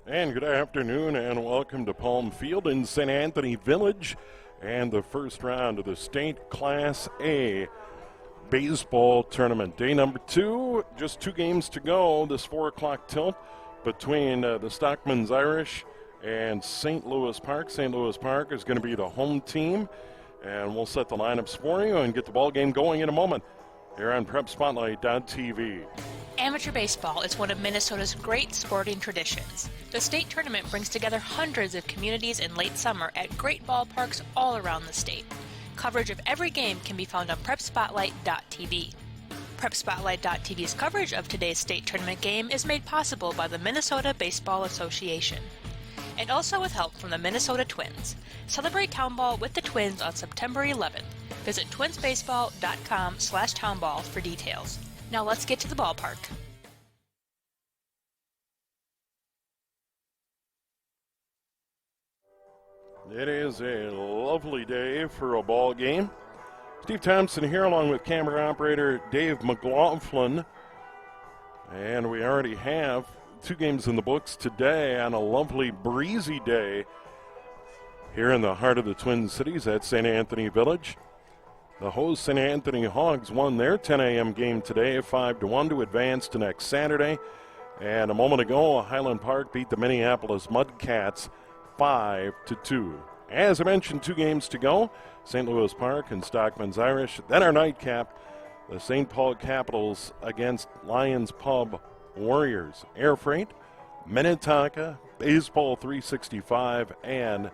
And good afternoon and welcome to Palm Field in St. Anthony Village and the first round of the State Class A Baseball Tournament. Day number 2, just 2 games to go. This 4 o'clock tilt between the Stockmen's Irish and St. Louis Park. St. Louis Park is going to be the home team, and we'll set the lineups for you and get the ball game going in a moment here on PrepSpotlight.tv. Amateur baseball is one of Minnesota's great sporting traditions. The state tournament brings together hundreds of communities in late summer at great ballparks all around the state. Coverage of every game can be found on PrepSpotlight.tv. PrepSpotlight.tv's coverage of today's state tournament game is made possible by the Minnesota Baseball Association, and also with help from the Minnesota Twins. Celebrate Townball with the Twins on September 11th. Visit twinsbaseball.com/townball for details. Now let's get to the ballpark. It is a lovely day for a ball game. Steve Thompson here along with camera operator Dave McLaughlin. And we already have 2 games in the books today on a lovely breezy day here in the heart of the Twin Cities at St. Anthony Village. The host St. Anthony Hogs won their 10 a.m. game today 5-1 to advance to next Saturday. And a moment ago, Highland Park beat the Minneapolis Mudcats 5-2. As I mentioned, 2 games to go, St. Louis Park and Stockmen's Irish. Then our nightcap, the St. Paul Capitals against Lions Pub Warriors. Air Freight, Minnetonka, Baseball 365, and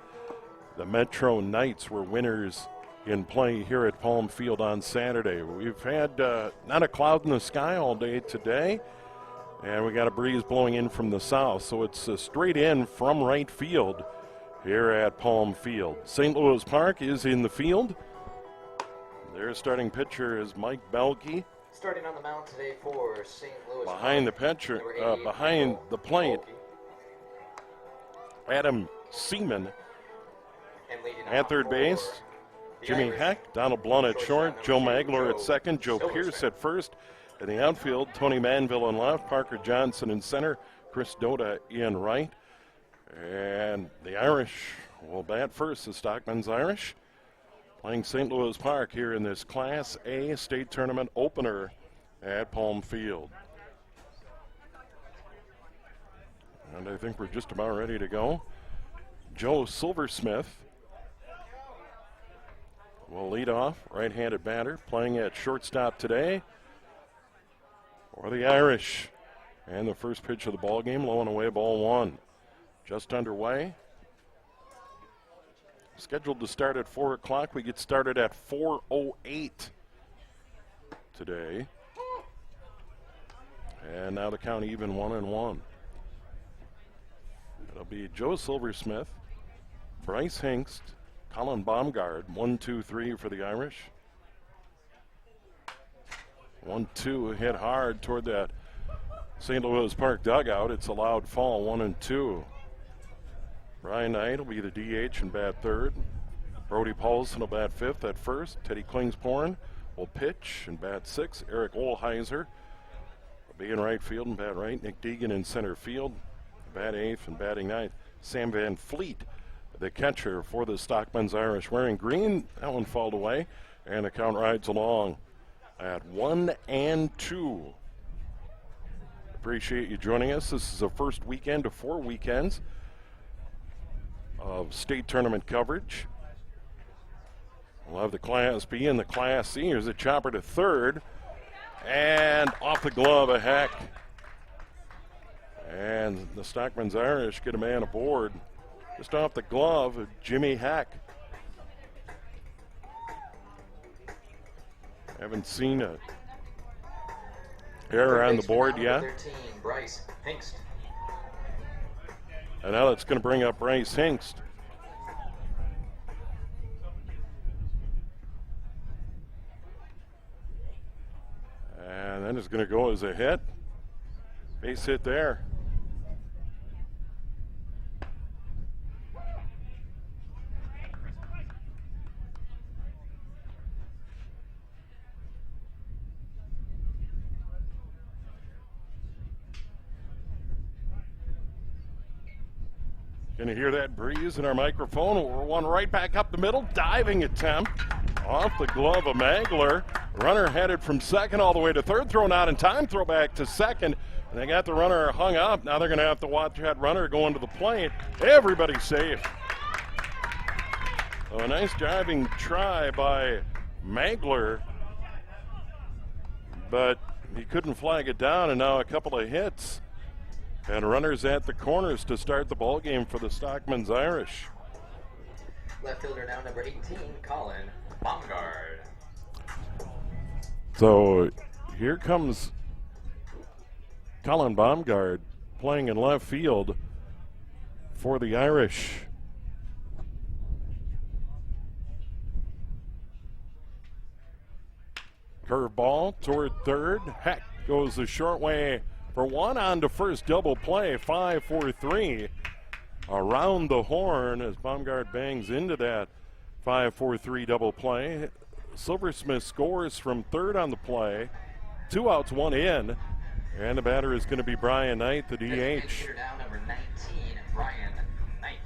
the Metro Knights were winners in play here at Palm Field on Saturday. We've had not a cloud in the sky all day today, and we got a breeze blowing in from the south, so it's straight in from right field here at Palm Field. St. Louis Park is in the field. Their starting pitcher is Mike Belke. Starting on the mound today for St. Louis behind Park, the pitcher, behind the plate, Adam Seaman. At third base, Jimmy Heck, Donald Blunt at short, Joe Magler at second, Joe Pierce at first. In the outfield, Tony Manville in left, Parker Johnson in center, Chris Doda in right. And the Irish will bat first, the Stockmen's Irish, playing St. Louis Park here in this Class A state tournament opener at Palm Field. And I think we're just about ready to go. Joe Silversmith will lead off, right-handed batter, playing at shortstop today for the Irish. And the first pitch of the ball game, low and away, ball 1. Just underway. Scheduled to start at 4 o'clock. We get started at 4:08 today. And now the count even 1-1. It'll be Joe Silversmith, Bryce Hingst, Colin Baumgard, 1-2-3 for the Irish. 1-2 hit hard toward that St. Louis Park dugout. It's a loud fall, 1-2. Brian Knight will be the DH and bat third. Brody Paulson will bat fifth at first. Teddy Klingsporn will pitch and bat sixth. Eric Olheiser will be in right field and bat right. Nick Deegan in center field, bat eighth and batting ninth. Sam Van Fleet, the catcher for the Stockmen's Irish, wearing green. That one fouled away, and the count rides along at 1-2. Appreciate you joining us. This is the first weekend of 4 weekends of state tournament coverage. We'll have the Class B and the Class C. Here's a chopper to third, and off the glove of Heck. And the Stockmen's Irish get a man aboard. Just off the glove of Jimmy Heck. Haven't seen a error on the board yet. 13, Bryce Hingst. And now that's going to bring up Bryce Hingst. And then it's going to go as a hit. Base hit there. Can you hear that breeze in our microphone? We're one right back up the middle. Diving attempt off the glove of Magler. Runner headed from second all the way to third. Thrown out in time. Throw back to second. And they got the runner hung up. Now they're going to have to watch that runner go into the plate. Everybody's safe. So a nice driving try by Magler. But he couldn't flag it down, and now a couple of hits. And runners at the corners to start the ball game for the Stockmen's Irish. Left fielder now, number 18, Colin Baumgard. So here comes Colin Baumgard playing in left field for the Irish. Curveball toward third. Heck goes the short way for one, on to first, double play, 5-4-3. Around the horn as Baumgard bangs into that 5-4-3 double play. Silversmith scores from third on the play. 2 outs, 1 in. And the batter is going to be Brian Knight, the DH. Now, number 19, Brian Knight.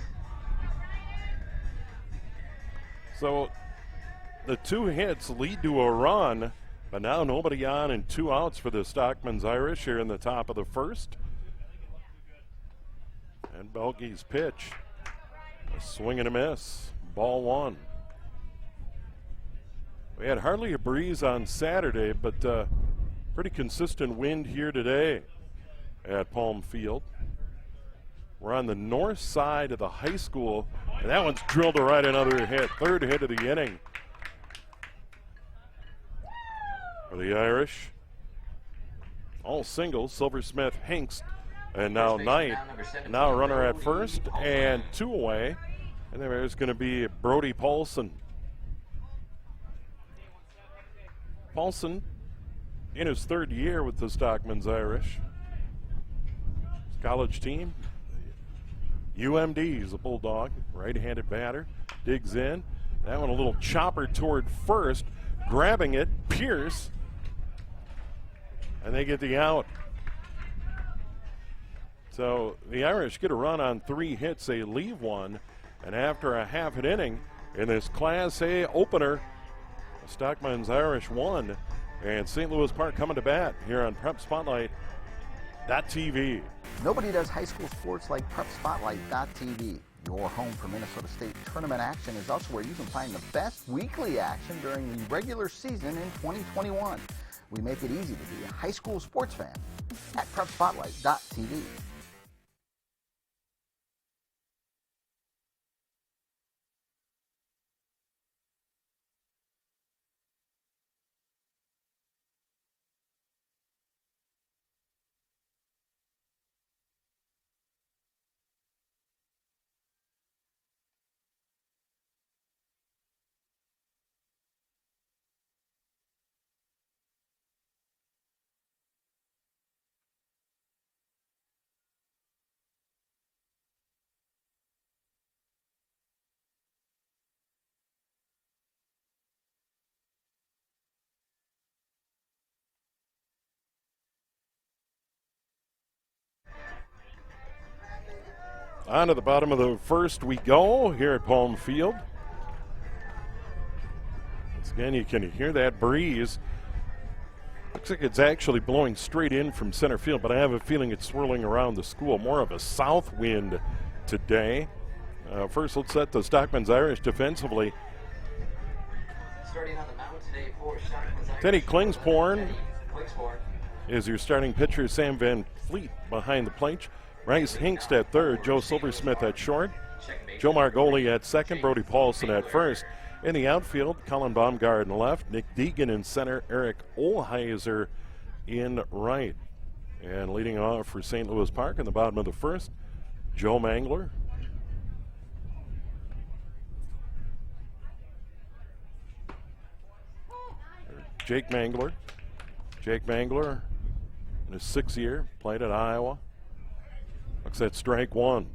So the 2 hits lead to a run. But now nobody on and 2 outs for the Stockmen's Irish here in the top of the first. And Belke's pitch. A swing and a miss. Ball 1. We had hardly a breeze on Saturday, but pretty consistent wind here today at Palm Field. We're on the north side of the high school, and that one's drilled to right, another hit. 3rd hit of the inning for the Irish. All singles, Silversmith, Hinks, and now Knight. Now a runner at first and 2 away. And there's going to be Brody Paulson. Paulson in his 3rd year with the Stockmen's Irish. His college team, UMD, he's a Bulldog, right-handed batter. Digs in. That one a little chopper toward first. Grabbing it, Pierce. And they get the out. So the Irish get a run on 3 hits. They leave 1. And after a half an inning in this Class A opener, the Stockmen's Irish won. And St. Louis Park coming to bat here on Prep Spotlight.tv. Nobody does high school sports like Prep Spotlight.tv. Your home for Minnesota State tournament action is also where you can find the best weekly action during the regular season in 2021. We make it easy to be a high school sports fan at PrepSpotlight.tv. On to the bottom of the first we go here at Palm Field. Once again, you can hear that breeze. Looks like it's actually blowing straight in from center field, but I have a feeling it's swirling around the school. More of a south wind today. First, let's set the Stockmen's Irish defensively. Starting on the mound today for Stockmen's Irish. Teddy Klingsporn Klingsporn. is your starting pitcher. Sam Van Fleet behind the plate. Bryce Hinkst at third, Joe Silversmith at short, Joe Margoli at second, Brody Paulson at first. In the outfield, Colin Baumgard in left, Nick Deegan in center, Eric Olheiser in right. And leading off for St. Louis Park in the bottom of the first, Joe Mangler. Jake Mangler. Jake Mangler in his 6th year, played at Iowa. Looks at strike 1.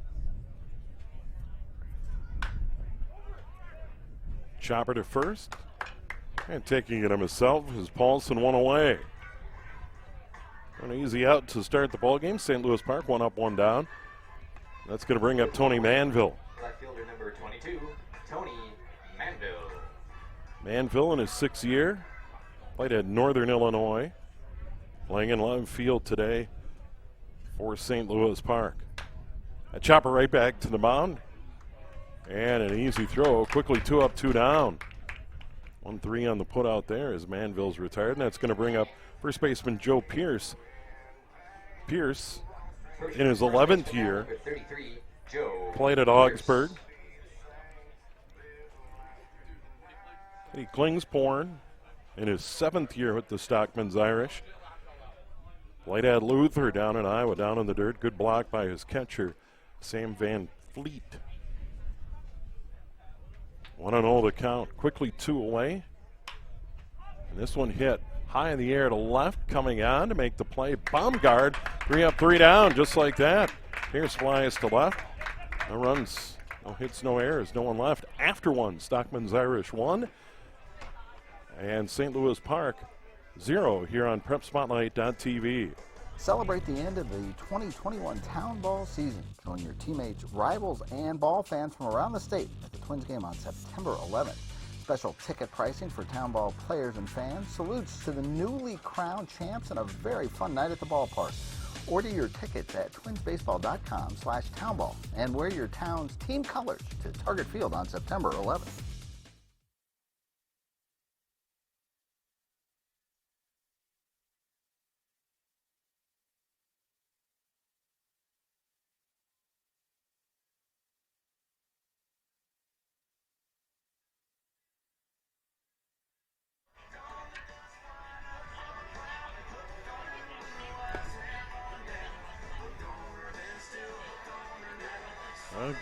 Chopper to first. And taking it himself is Paulson, 1 away. An easy out to start the ball game. St. Louis Park 1 up, 1 down. That's going to bring up Tony Manville. Left fielder number 22, Tony Manville. Manville in his 6th year. Played at Northern Illinois. Playing in left field today for St. Louis Park. A chopper right back to the mound. And an easy throw. Quickly 2 up, 2 down. 1-3 on the put out there as Manville's retired. And that's going to bring up first baseman Joe Pierce. Pierce, in his 11th year, played at Augsburg. Eddie Klingsporn, in his 7th year with the Stockmen's Irish. Played at Luther down in Iowa, down in the dirt. Good block by his catcher, Sam Van Fleet. 1-0 the count. Quickly 2 away. And this one hit high in the air to left, coming on to make the play. Baumgart, 3 up, 3 down, just like that. Pierce flies to left. No runs, no hits, no errors, no one left. After 1, Stockmen's Irish 1. And St. Louis Park 0 here on PrepSpotlight.tv. Celebrate the end of the 2021 Town Ball season. Join your teammates, rivals, and ball fans from around the state at the Twins game on September 11th. Special ticket pricing for Town Ball players and fans. Salutes to the newly crowned champs and a very fun night at the ballpark. Order your tickets at twinsbaseball.com/townball and wear your town's team colors to Target Field on September 11th.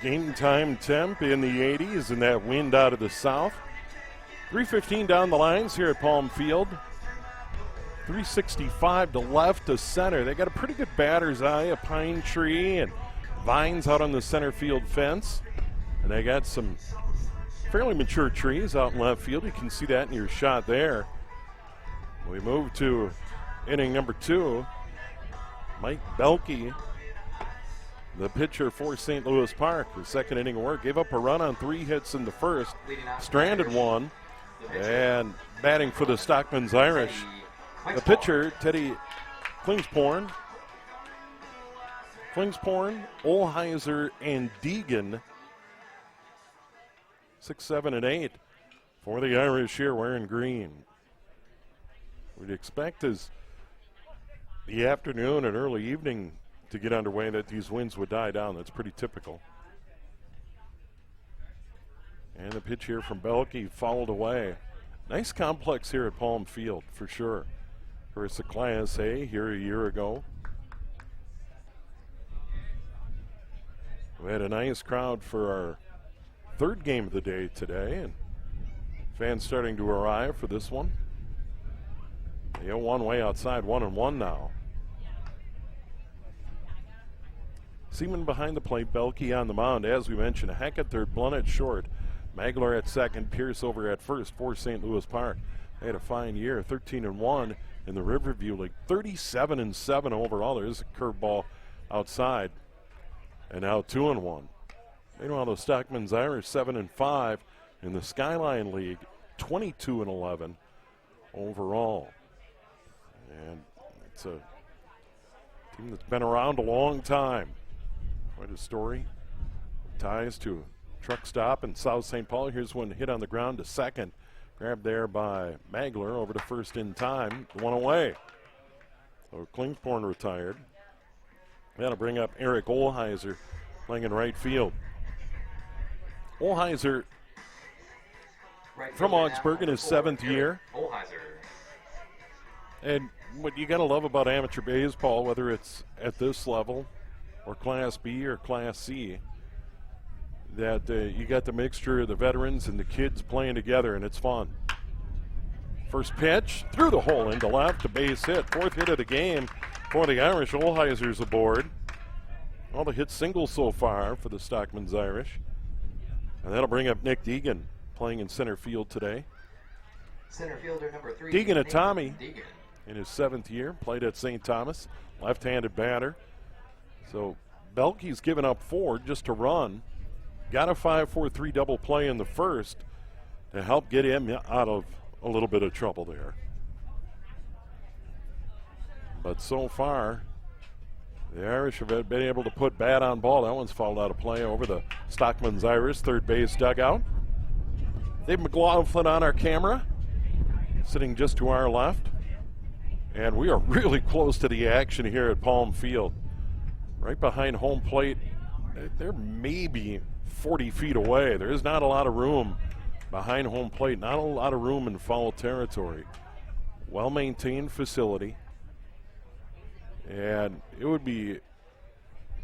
Game time temp in the 80s and that wind out of the south. 3:15 down the lines here at Palm Field. 365 to left to center. They got a pretty good batter's eye, a pine tree and vines out on the center field fence. And they got some fairly mature trees out in left field. You can see that in your shot there. We move to inning number 2. Mike Belke, the pitcher for St. Louis Park, the second inning of work, gave up a run on 3 hits in the first, stranded 1, and batting for the Stockmen's Irish. The pitcher, Teddy Klingsporn, Olheiser, and Deegan, 6, 7, and 8 for the Irish here wearing green. We'd expect as the afternoon and early evening to get underway that these winds would die down. That's pretty typical. And the pitch here from Belke fouled away. Nice complex here at Palm Field for sure. First a Class A here a year ago. We had a nice crowd for our 3rd game of the day today, and fans starting to arrive for this one. They go one way outside, 1-1 now. Seaman behind the plate, Belke on the mound. As we mentioned, Heck at third, Blunt at short, Magler at second, Pierce over at first for St. Louis Park. They had a fine year, 13-1 in the Riverview League, 37-7 overall. There's a curveball outside, and now 2-1. Meanwhile, the Stockmen's Irish 7-5 in the Skyline League, 22-11 overall. And it's a team that's been around a long time. Quite a story. Ties to a truck stop in South St. Paul. Here's one hit on the ground to second. Grabbed there by Magler over to first in time. 1 away. So Klingsporn retired. That'll bring up Eric Olheiser playing in right field. Olheiser from Augsburg in his 7th year. And what you got to love about amateur baseball, whether it's at this level or Class B or Class C, that you got the mixture of the veterans and the kids playing together, and it's fun. First pitch through the hole into left, a base hit. 4th hit of the game for the Irish. Olheiser's aboard. All the hit singles so far for the Stockmen's Irish. And that'll bring up Nick Deegan playing in center field today. Center fielder number 3. Deegan at Tommy in his 7th year. Played at St. Thomas. Left-handed batter. So Belkey's given up 4 just to run. Got a 5-4-3 double play in the first to help get him out of a little bit of trouble there. But so far, the Irish have been able to put bad on ball. That one's fouled out of play over the Stockmen's Irish third base dugout. Dave McLaughlin on our camera, sitting just to our left. And we are really close to the action here at Palm Field. Right behind home plate, they're maybe 40 feet away. There is not a lot of room behind home plate, not a lot of room in foul territory. Well-maintained facility. And it would be,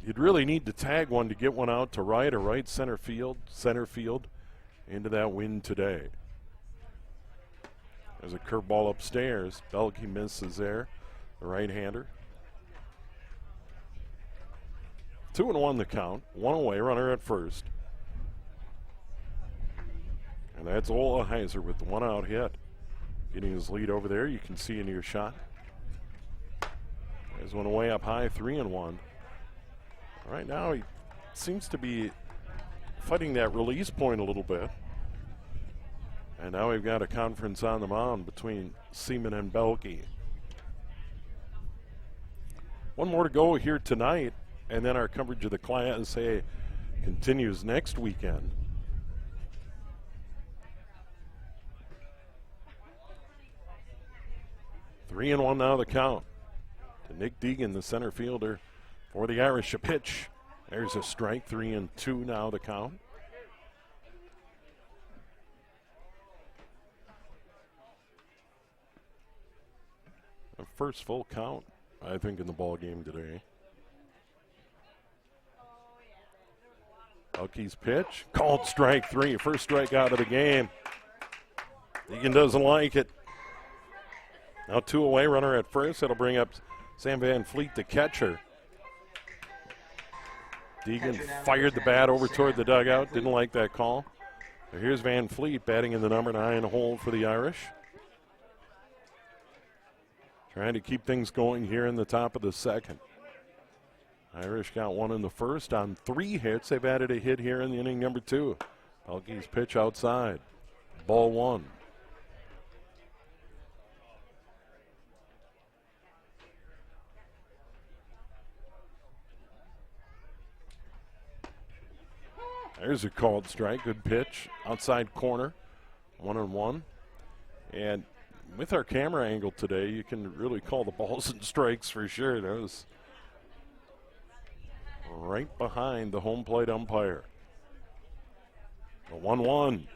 you'd really need to tag one to get one out to right or right center field into that wind today. There's a curveball upstairs. Belkey misses there, the right-hander. 2-1 the count, 1 away, runner at first. And that's Ola Heiser with the 1 out hit. Getting his lead over there, you can see in your shot. There's one away up high, 3-1. Right now he seems to be fighting that release point a little bit. And now we've got a conference on the mound between Seaman and Belkey. 1 more to go here tonight, and then our coverage of the Class A continues next weekend. Three and one now the count to Nick Deegan, the center fielder for the Irish. A pitch. There's a strike. 3-2 now the count. The first full count, I think, in the ball game today. Belkey's pitch, called strike 3. First strikeout of the game. Deegan doesn't like it. Now 2 away, runner at first. That'll bring up Sam Van Fleet, the catcher. Deegan fired the bat over toward the dugout. Didn't like that call. So here's Van Fleet batting in the number 9 hole for the Irish. Trying to keep things going here in the top of the second. Irish got 1 in the first on 3 hits. They've added a hit here in the inning number 2. Belkey's pitch outside. Ball 1. There's a called strike. Good pitch. Outside corner. 1-1. And with our camera angle today, you can really call the balls and strikes for sure. That was right behind the home plate umpire. A 1-1.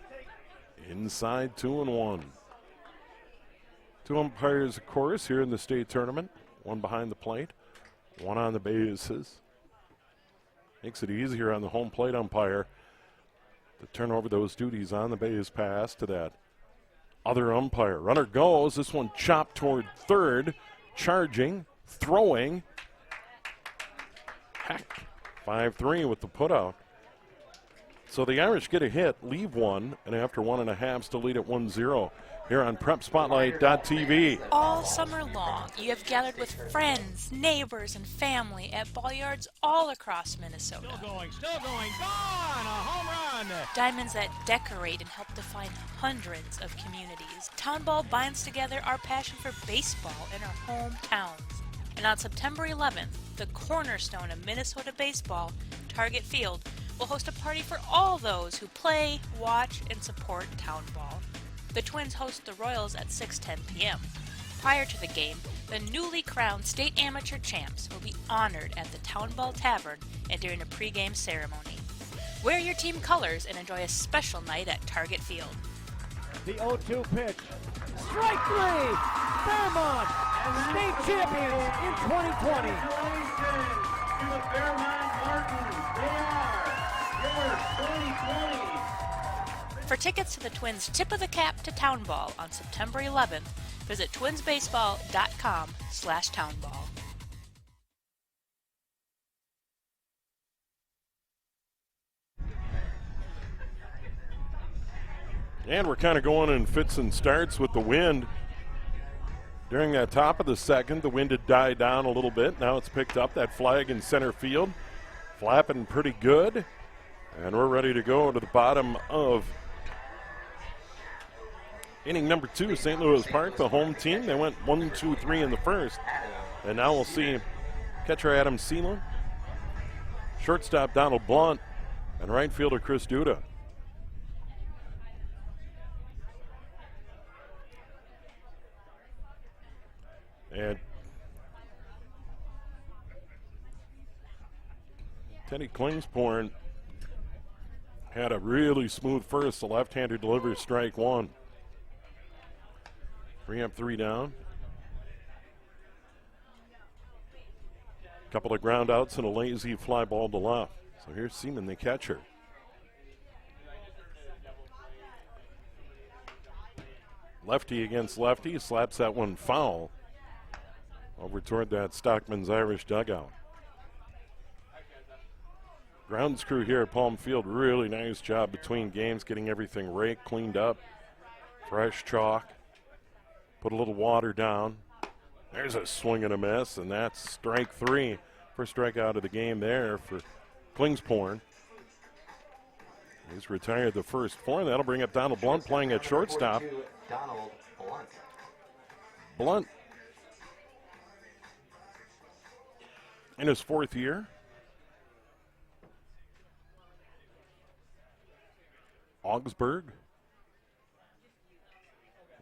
Inside 2-1. 2 umpires, of course, here in the state tournament. 1 behind the plate, 1 on the bases. Makes it easier on the home plate umpire to turn over those duties on the base pass to that other umpire. Runner goes. This one chopped toward third. Charging. Throwing. Heck. 5-3 with the putout. So the Irish get a hit, leave 1, and after 1.5 still lead at 1-0 here on PrepSpotlight.tv. All summer long, you have gathered with friends, neighbors, and family at ball yards all across Minnesota. Still going, gone, a home run. Diamonds that decorate and help define hundreds of communities. Town Ball binds together our passion for baseball in our hometowns. And on September 11th, the cornerstone of Minnesota baseball, Target Field, will host a party for all those who play, watch, and support Town Ball. The Twins host the Royals at 6:10 p.m. Prior to the game, the newly crowned state amateur champs will be honored at the Town Ball Tavern and during a pregame ceremony. Wear your team colors and enjoy a special night at Target Field. The 0-2 pitch. Strike 3! Fairmont, state champions in 2020. Congratulations to the Fairmont Martins. They are your 2020. For tickets to the Twins' Tip of the Cap to Town Ball on September 11th, visit twinsbaseball.com/townball. And we're kind of going in fits and starts with the wind. During that top of the second, the wind had died down a little bit. Now it's picked up. That flag in center field flapping pretty good. And we're ready to go to the bottom of inning number 2. St. Louis Park, the home team. They went 1, 2, 3 in the first. And now we'll see catcher Adam Seelan, shortstop Donald Blunt, and right fielder Chris Duda. And Teddy Klingsporn had a really smooth first. The left-hander delivers strike 1. 3 up, 3 down. Couple of ground outs and a lazy fly ball to left. So here's Seaman, the catcher. Lefty against lefty, slaps that one foul over toward that Stockman's Irish dugout. Grounds crew here at Palm Field, really nice job between games, getting everything raked, cleaned up, fresh chalk, put a little water down. There's a swing and a miss, and that's strike 3. First strikeout of the game there for Klingsporn. He's retired the first 4. That'll bring up Donald Blunt playing at shortstop. Donald Blunt. Blunt in his 4th year. Augsburg.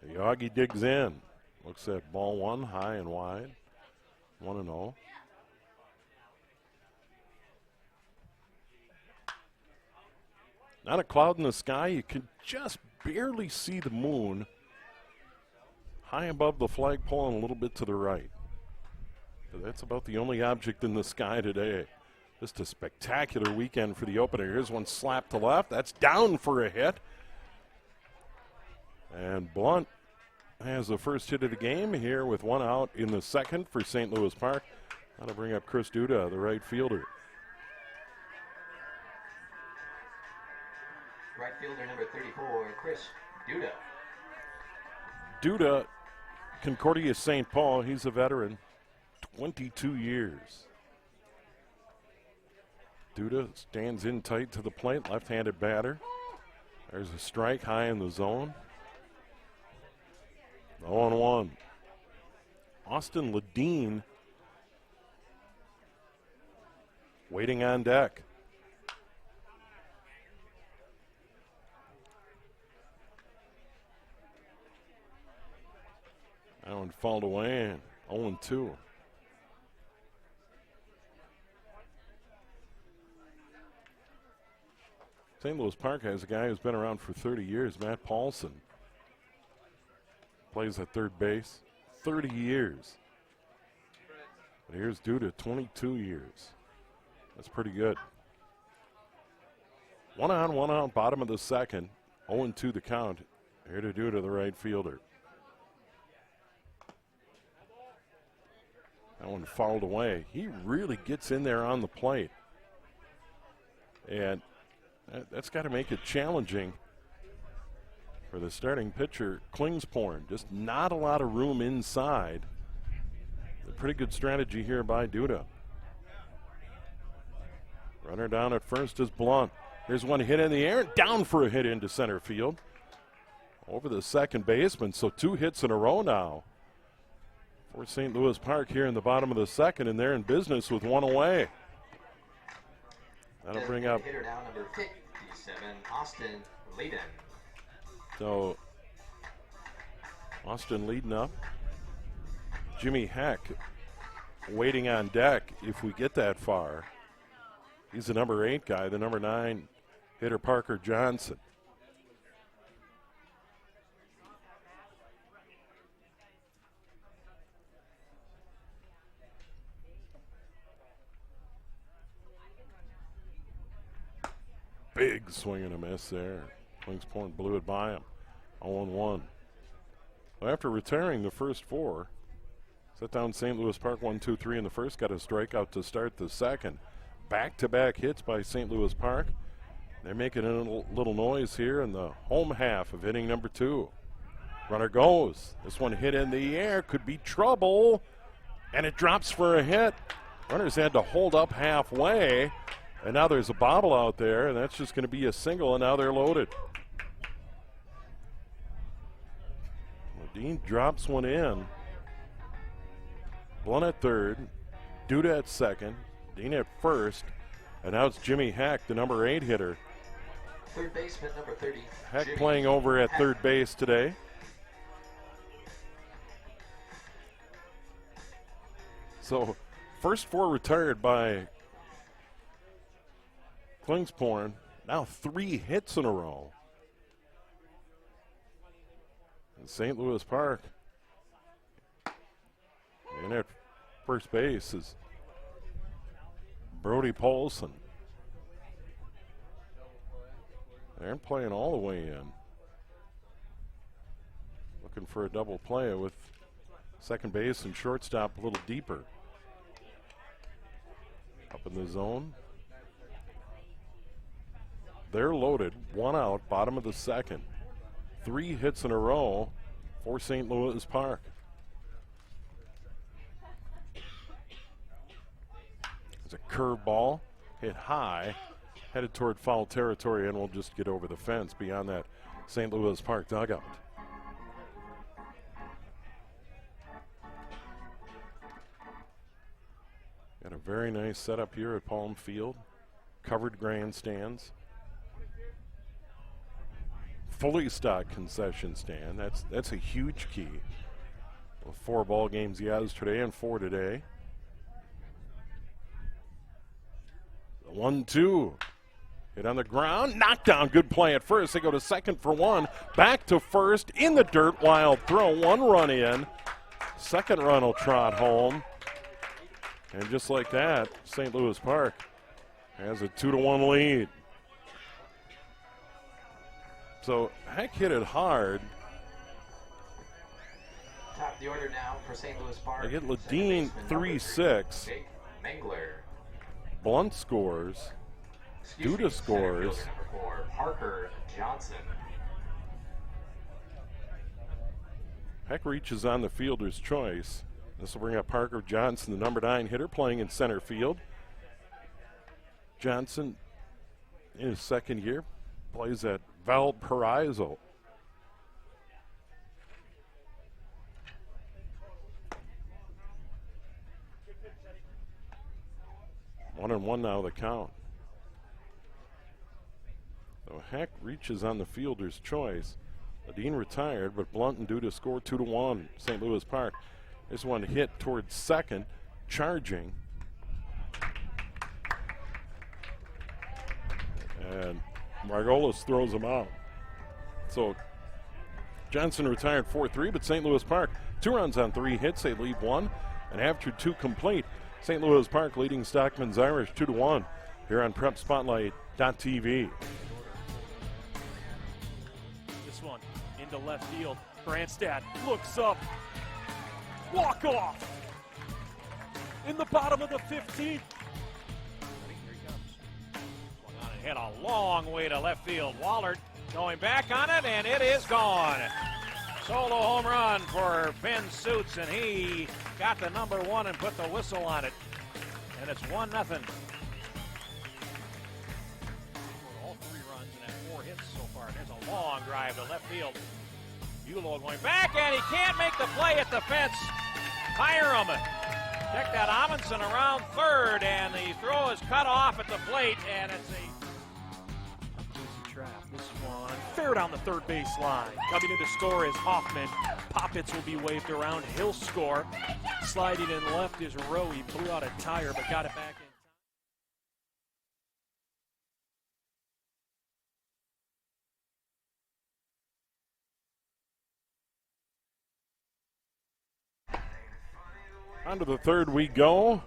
Yagi digs in. Looks at ball 1, high and wide. 1-0. Not a cloud in the sky. You can just barely see the moon high above the flagpole and a little bit to the right. But that's about the only object in the sky today. Just a spectacular weekend for the opener. Here's one slap to left. That's down for a hit. And Blunt has the first hit of the game here with 1 out in the second for St. Louis Park. That'll bring up Chris Duda, the right fielder. Right fielder number 34, Chris Duda. Duda, Concordia St. Paul. He's a veteran, 22 years. Duda stands in tight to the plate, left-handed batter. There's a strike high in the zone. 0-1. Austin Ledeen waiting on deck. That one fouled away, 0-2. St. Louis Park has a guy who's been around for 30 years, Matt Paulson. Plays at third base, 30 years. But here's Duda, 22 years. That's pretty good. 1 on, 1 out, bottom of the second. 0-2 the count. Here to Duda, the right fielder. That one fouled away. He really gets in there on the plate. And that's got to make it challenging for the starting pitcher, Klingsporn. Just not a lot of room inside. A pretty good strategy here by Duda. Runner down at first is Blunt. Here's one hit in the air, down for a hit into center field. Over the second baseman, so 2 hits in a row now for St. Louis Park here in the bottom of the second, and they're in business with 1 away. That'll bring up hitter now, number 57, Austin Leadon. So Austin leading up. Jimmy Heck waiting on deck if we get that far. He's the number 8 guy, the number 9 hitter Parker Johnson. Big swing and a miss there. Klingsporn blew it by him. 0-1. Well, after retiring the first 4, set down St. Louis Park 1, 2, 3 in the first. Got a strikeout to start the second. Back-to-back hits by St. Louis Park. They're making a little noise here in the home half of inning number 2. Runner goes. This one hit in the air. Could be trouble. And it drops for a hit. Runners had to hold up halfway. And now there's a bobble out there, and that's just going to be a single, and now they're loaded. Dean drops one in. Blunt at third, Duda at second, Dean at first, and now it's Jimmy Heck, the number 8 hitter. Third baseman, number 30. Heck Jimmy playing over at Heck. third base today. So, first 4 retired by Klingsporn. Now 3 hits in a row. In St. Louis Park. And at first base is Brody Paulson. They're playing all the way in. Looking for a double play with second base and shortstop a little deeper. Up in the zone. They're loaded. 1 out, bottom of the second. 3 hits in a row for St. Louis Park. It's a curveball hit high, headed toward foul territory, and will just get over the fence beyond that St. Louis Park dugout. Got a very nice setup here at Palm Field. Covered grandstands. Fully stocked concession stand. That's a huge key. With 4 ball games yesterday and 4 today. 1-2. Hit on the ground. Knockdown. Good play at first. They go to second for 1. Back to first. In the dirt. Wild throw. 1 run in. Second run will trot home. And just like that, St. Louis Park has a 2-1 lead. So Heck hit it hard. Top of the order now for St. Louis Park. They get Ledeen 3-6. Jake Mangler. Blunt scores. Excuse Duda me, scores. center fielder number 4, Parker Johnson. Heck reaches on the fielder's choice. This will bring up Parker Johnson, the number 9 hitter, playing in center field. Johnson, in his second year, plays at Valparaiso. One and one now the count. So Heck reaches on the fielder's choice. Ledeen retired, but Blunt and Duda score 2-1. St. Louis Park. This one hit towards second, charging. And Margolis throws him out. So Johnson retired 4-3, but St. Louis Park, 2 runs on 3 hits. They leave 1. And after 2 complete, St. Louis Park leading Stockmen's Irish 2-1 here on PrepSpotlight.tv. This one into left field. Brandstad looks up. Walk off in the bottom of the 15th. Here he comes. Swung on and hit a long way to left field. Wallard going back on it, and it is gone. Solo home run for Ben Suits, and he got the number 1 and put the whistle on it. And it's 1-0. All 3 runs and had 4 hits so far. There's a long drive to left field. Bulow going back, and he can't make the play at the fence. Hiram checked that Amundsen around third, and the throw is cut off at the plate, and it's a easy trap. This one fair down the third base line. Coming in to score is Hoffman. Poppets will be waved around. He'll score. Sliding in left is Rowe. He blew out a tire, but got it back in. On to the third we go.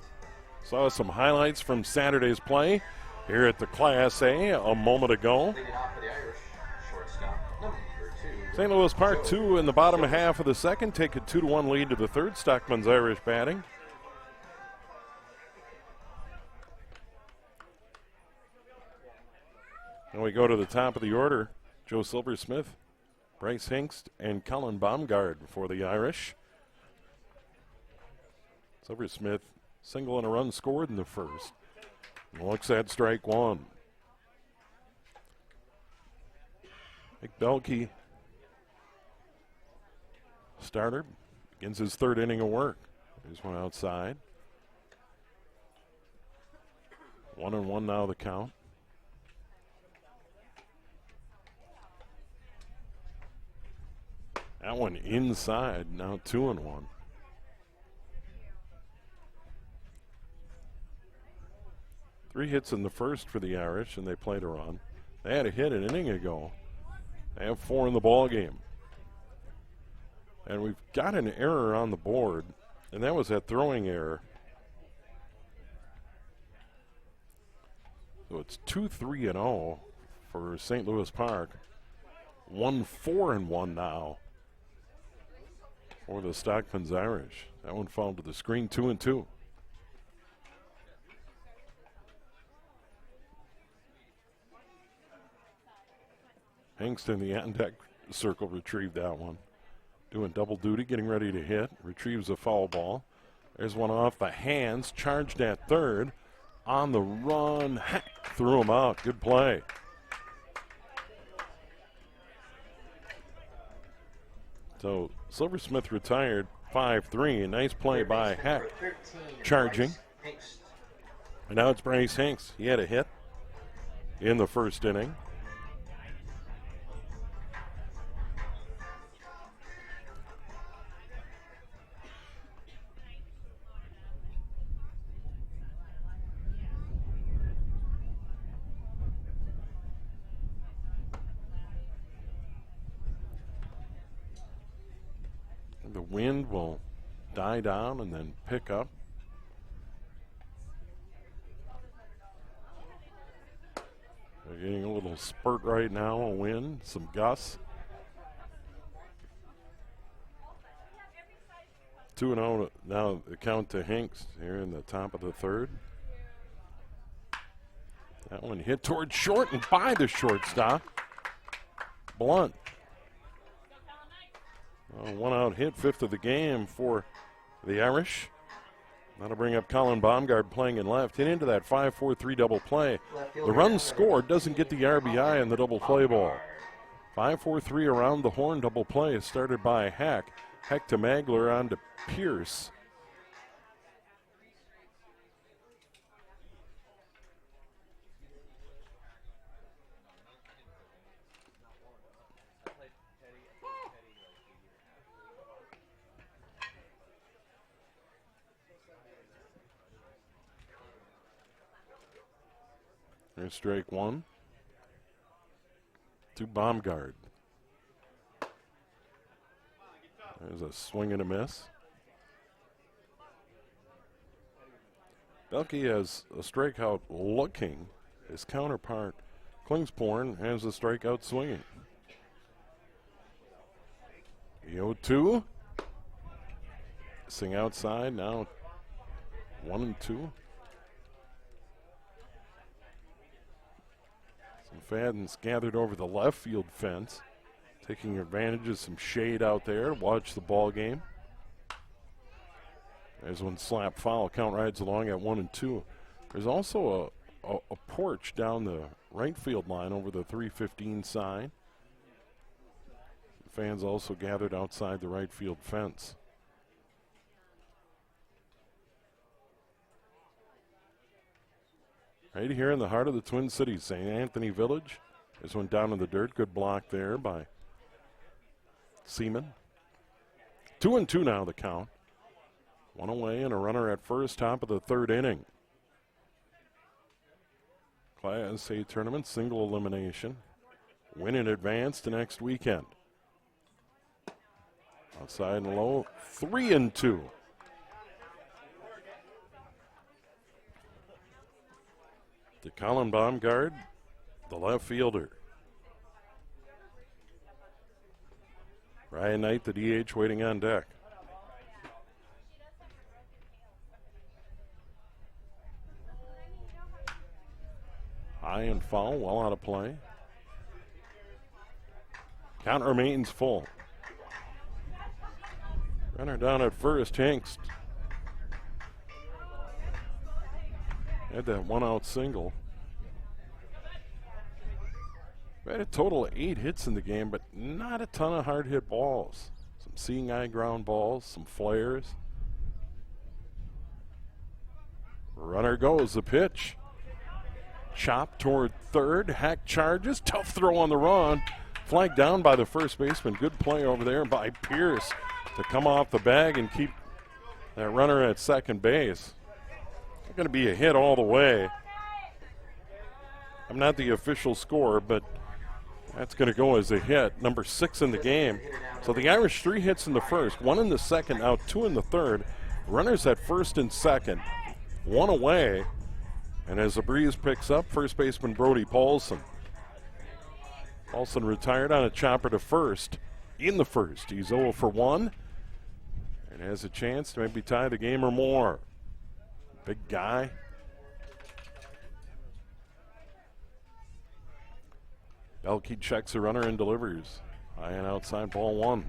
Saw some highlights from Saturday's play here at the Class A a moment ago. Leading off for the Irish, shortstop, number 2. St. Louis Park 2 in the bottom half of the second. Take a 2-1 lead to the third. Stockmen's Irish batting. And we go to the top of the order. Joe Silversmith, Bryce Hinkst, and Colin Baumgard for the Irish. Silversmith, single and a run scored in the first. Looks at strike one. Nick Belkey, starter, begins his third inning of work. Here's one outside. 1-1 now the count. That one inside, now 2-1. Three hits in the first for the Irish, and they played a run. They had a hit an inning ago. They have 4 in the ball game. And we've got an error on the board, and that was that throwing error. So it's 2-3-0 for St. Louis Park. 1-4-1 now for the Stockmen's Irish. That one fell to the screen, 2-2. Hengst in the on-deck circle retrieved that one. Doing double duty, getting ready to hit. Retrieves a foul ball. There's one off the hands, charged at third. On the run, Heck threw him out. Good play. So Silversmith retired 5-3. A nice play by Heck. Charging. And now it's Bryce Hanks. He had a hit in the first inning. The wind will die down and then pick up. We're getting a little spurt right now, a wind, some gusts. 2-0 now the count to Hinks here in the top of the third. That one hit towards short and by the shortstop. Blunt. One out hit, 5th of the game for the Irish. That'll bring up Colin Baumgart playing in left. Hit into that 5-4-3 double play. The run scored doesn't get the RBI in the double play ball. 5-4-3 around the horn double play is started by Heck. Heck to Magler on to Pierce. There's strike one to Baumgart. There's a swing and a miss. Belkey has a strikeout looking. His counterpart, Klingsporn, has a strikeout swinging. The 0-2. Sing outside, now 1-2. Some fans gathered over the left field fence, taking advantage of some shade out there to watch the ball game. There's one slap foul. Count rides along at 1-2. There's also a porch down the right field line over the 315 sign. Fans also gathered outside the right field fence. Right here in the heart of the Twin Cities, St. Anthony Village. There's one down in the dirt. Good block there by Seaman. 2-2 now the count. One away and a runner at first, top of the third inning. Class A tournament, single elimination. Win in advance to next weekend. Outside and low, 3-2. To Colin Baumgart, the left fielder. Ryan Knight, the DH, waiting on deck. High and foul, well out of play. Count remains full. Runner down at first, Hengst. Had that 1-out single. We had a total of 8 hits in the game, but not a ton of hard hit balls. Some seeing eye ground balls, some flares. Runner goes, the pitch. Chop toward third. Hack charges. Tough throw on the run. Flagged down by the first baseman. Good play over there by Pierce to come off the bag and keep that runner at second base. It's going to be a hit all the way. I'm not the official scorer, but that's going to go as a hit. Number 6 in the game. So the Irish 3 hits in the first, 1 in the second, out 2 in the third. Runners at first and second. 1 away. And as the breeze picks up, first baseman Brody Paulson. Paulson retired on a chopper to first in the first. He's 0 for 1 and has a chance to maybe tie the game or more. Big guy. Belke checks the runner and delivers. High and outside, ball 1.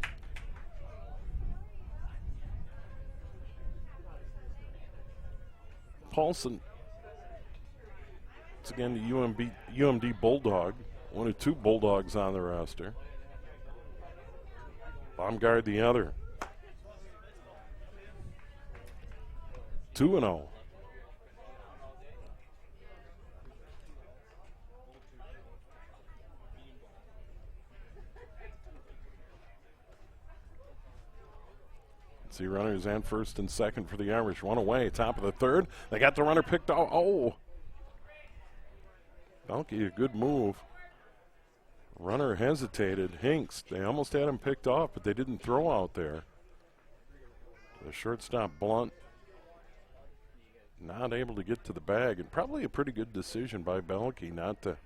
Paulson, once again, the UMD Bulldog, one of 2 Bulldogs on the roster. Baumgart the other. 2-0. See runners and first and second for the Irish. 1 away, top of the third. They got the runner picked off. Oh. Belke, a good move. Runner hesitated. Hinks, they almost had him picked off, but they didn't throw out there. The shortstop Blunt not able to get to the bag, and probably a pretty good decision by Belke not to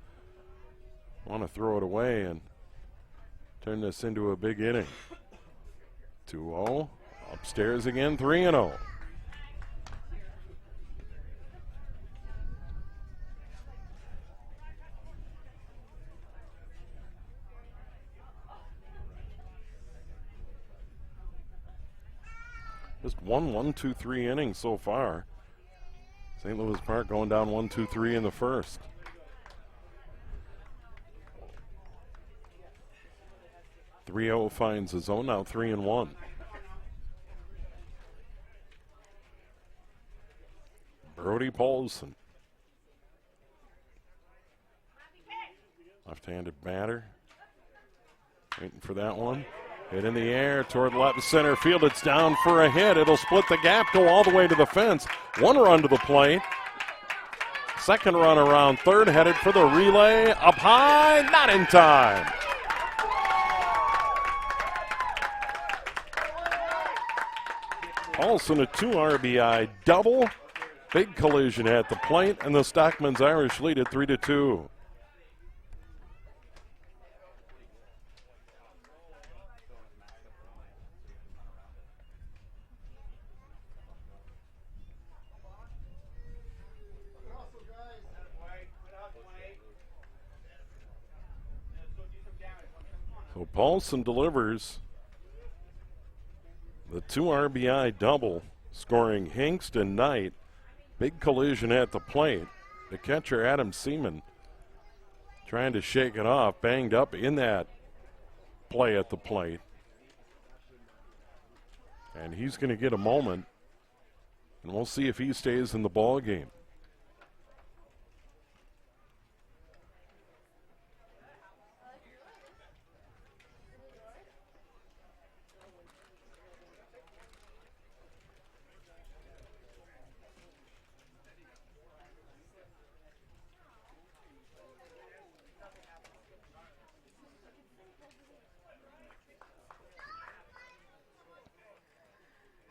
want to throw it away and turn this into a big inning. 2-0. Upstairs again, 3-0. Just 1-1-2-3 innings so far. St. Louis Park going down 1-2-3 in the first. .30 finds his own, now 3-1. Brody Paulson. Left-handed batter. Waiting for that one. Hit in the air toward left center field. It's down for a hit. It'll split the gap, go all the way to the fence. 1 run to the plate. Second run around third, headed for the relay. Up high, not in time. Paulson a 2 RBI double. Big collision at the plate, and the Stockmen's Irish lead at 3-2. So Paulson delivers the 2 RBI double, scoring Hingst and Knight. Big collision at the plate. The catcher, Adam Seaman, trying to shake it off, banged up in that play at the plate. And he's going to get a moment, and we'll see if he stays in the ball game.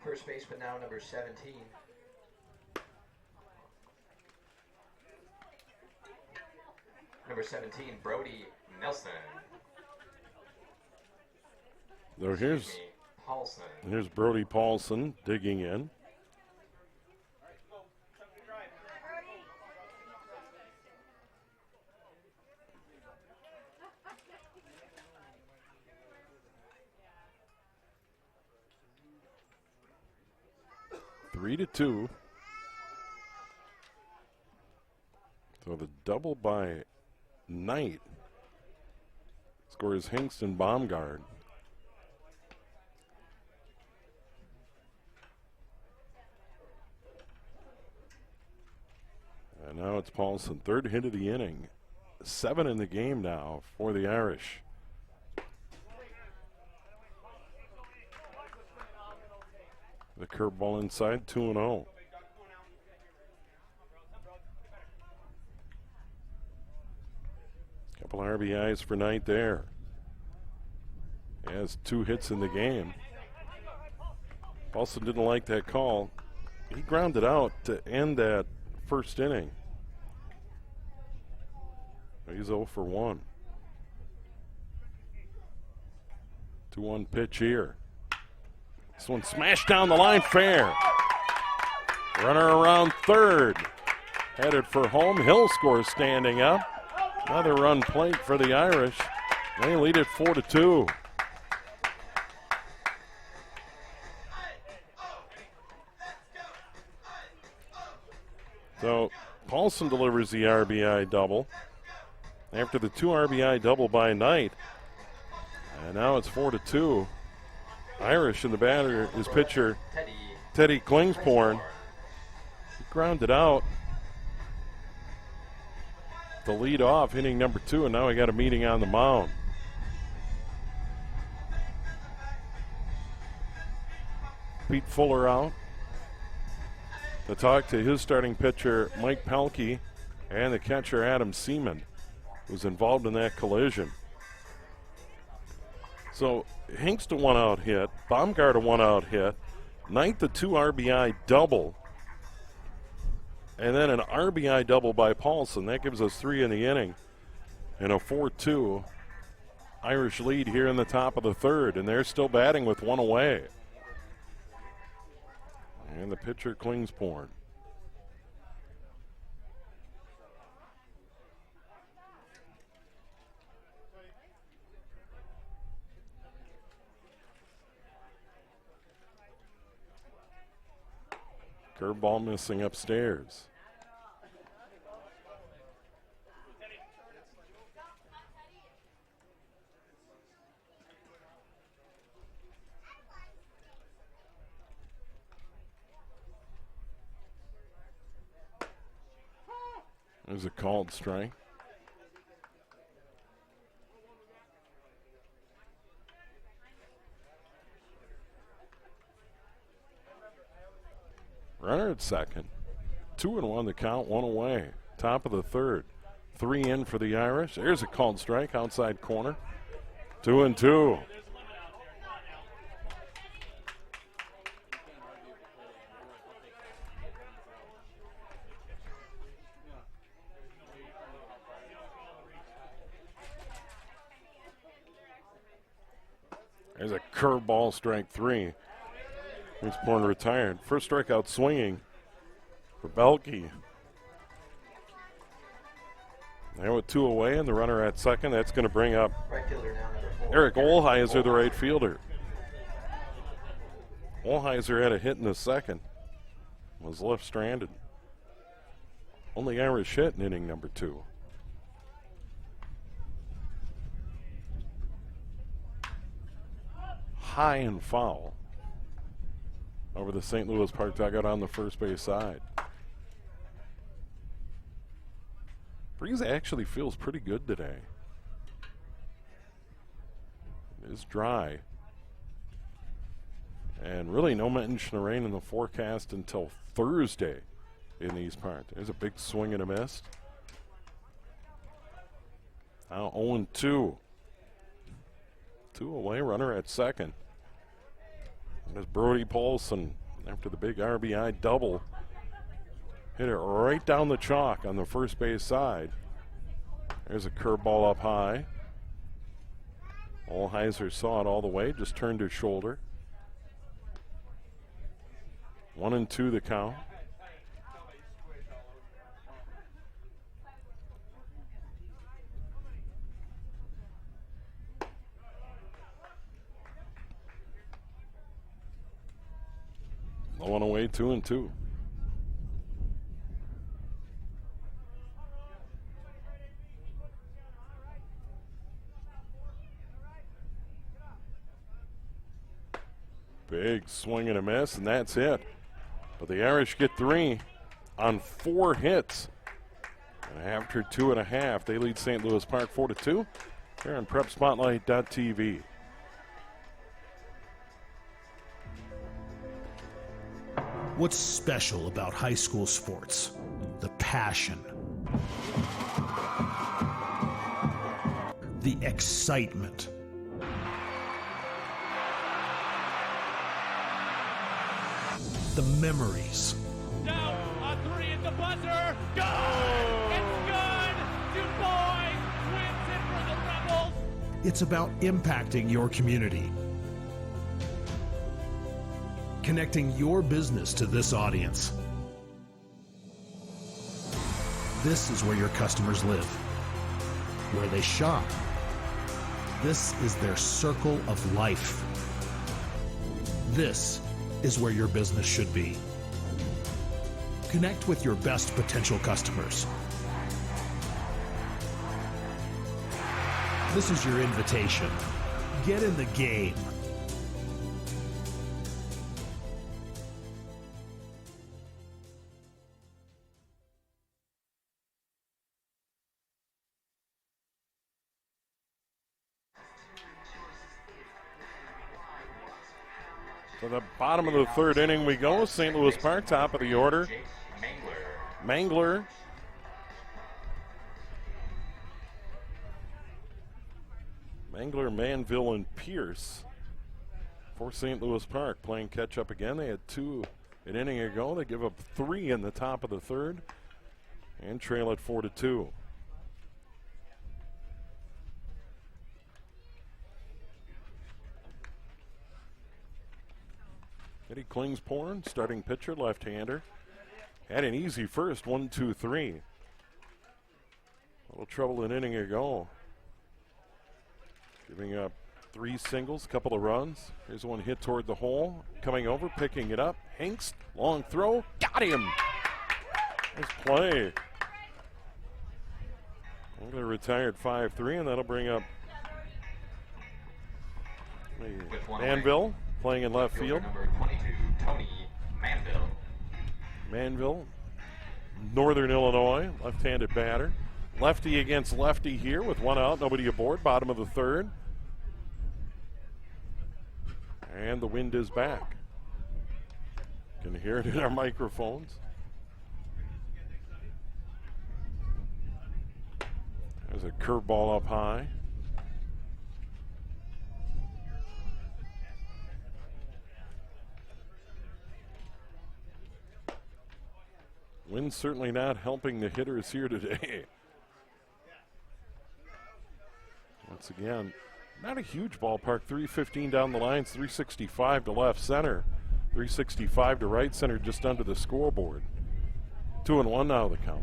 First baseman now, number 17. Number 17, Brody Nelson. So here's Brody Paulson digging in. Three to 2. So the double by Knight scores Hingston Baumgart. And now it's Paulson, third hit of the inning. 7 in the game now for the Irish. The curveball inside, 2-0. Couple RBIs for Knight there. He has 2 hits in the game. Paulson didn't like that call. He grounded out to end that first inning. He's 0 for 1. 2-1 pitch here. This one smashed down the line fair. Runner around third. Headed for home. Hill scores standing up. Another run plate for the Irish. They lead it 4-2. So Paulson delivers the RBI double after the 2 RBI double by Knight. And now it's 4-2. Irish in the batter is pitcher Teddy Klingsporn. He grounded out the lead off inning number 2, and now we got a meeting on the mound. Pete Fuller out to talk to his starting pitcher Mike Pelkey and the catcher Adam Seaman, who's involved in that collision. So Hinks to 1-out hit, Baumgart a 1-out hit, Knight the 2 RBI double, and then an RBI double by Paulson. That gives us 3 in the inning and a 4-2 Irish lead here in the top of the third, and they're still batting with 1 away. And the pitcher Klingsporn. Curveball missing upstairs. There's a called strike. Runner at second. 2-1 the count, 1 away. Top of the third. 3 in for the Irish. There's a called strike outside corner. 2-2. There's a curveball, strike 3. Klingsporn retired. First strikeout swinging for Belke. Now with 2 away and the runner at second, that's going to bring up Right fielder now, number 4. Eric Olheiser, the right fielder. Olheiser had a hit in the second, was left stranded. Only Irish hit in inning number 2. High and foul over the St. Louis Park dugout on the first base side. Breeze actually feels pretty good today. It is dry. And really no mention of rain in the forecast until Thursday in these parts. There's a big swing and a miss. Now 0-2. 2 away, runner at second. There's Brody Paulson after the big RBI double. Hit it right down the chalk on the first base side. There's a curveball up high. Olheiser saw it all the way, just turned his shoulder. 1-2 the count. The 1 away, 2-2. Big swing and a miss, and that's it. But the Irish get 3 on 4 hits. And after 2.5, they lead St. Louis Park 4-2. Here on PrepSpotlight.tv. What's special about high school sports? The passion. The excitement. The memories. Down on 3 at the buzzer. Good! It's good! DuBois wins it for the Rebels. It's about impacting your community. Connecting your business to this audience. This is where your customers live, where they shop. This is their circle of life. This is where your business should be. Connect with your best potential customers. This is your invitation. Get in the game. To the bottom of the 3rd inning we go. St. Louis Park, top of the order. Mangler. Mangler, Manville, and Pierce for St. Louis Park playing catch up again. They had 2 an inning ago. They give up 3 in the top of the 3rd and trail at 4-2. Eddie Klingsporn, starting pitcher, left-hander. Had an easy first, 1-2-3. A little trouble an inning ago. Giving up 3 singles, couple of runs. Here's one hit toward the hole. Coming over, picking it up. Hanks, long throw, got him. Nice play. Mangler retired 5-3, and that'll bring up Manville. Playing in left field. Number 22, Tony Manville. Manville, Northern Illinois, left-handed batter. Lefty against lefty here with 1 out, nobody aboard, bottom of the 3rd. And the wind is back. Can hear it in our microphones. There's a curveball up high. Wind's certainly not helping the hitters here today. Once again, not a huge ballpark. 315 down the lines, 365 to left center, 365 to right center, just under the scoreboard. 2-1 now the count.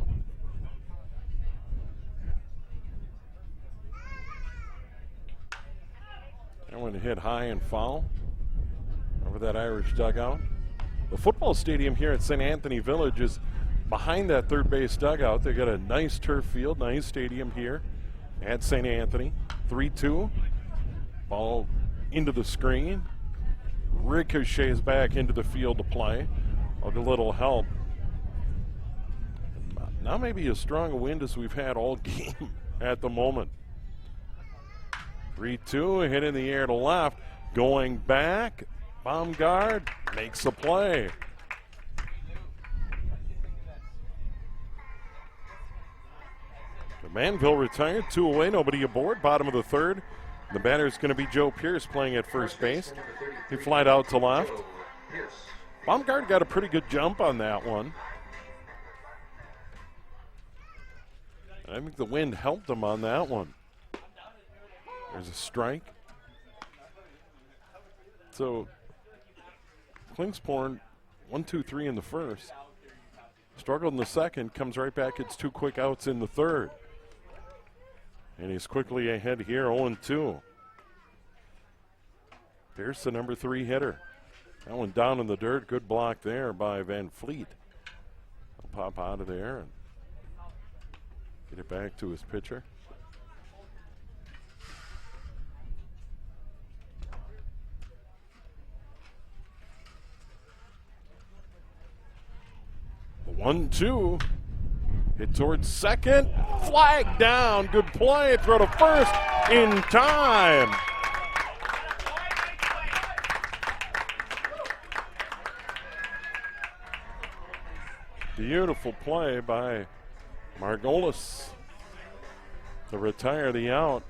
That one hit high and foul over that Irish dugout. The football stadium here at St. Anthony Village is behind that third base dugout. They got a nice turf field, nice stadium here at St. Anthony. 3-2. Ball into the screen. Ricochets back into the field to play. With a little help. Not maybe as strong a wind as we've had all game at the moment. 3-2, a hit in the air to left. Going back. Baumgart makes a play. Manville retired, 2 away, nobody aboard, bottom of the 3rd. The batter is going to be Joe Pierce playing at first base. He flied out to left. Baumgart got a pretty good jump on that one. I think the wind helped him on that one. There's a strike. So, Klingsporn, 1-2-3 in the first. Struggled in the second, comes right back. It's 2 quick outs in the 3rd. And he's quickly ahead here, 0-2. Pierce, the number 3 hitter. That one down in the dirt. Good block there by Van Fleet. He'll pop out of there and get it back to his pitcher. 1-2. Hit towards second. Flag down. Good play. Throw to first in time. Beautiful play by Margolis to retire the out.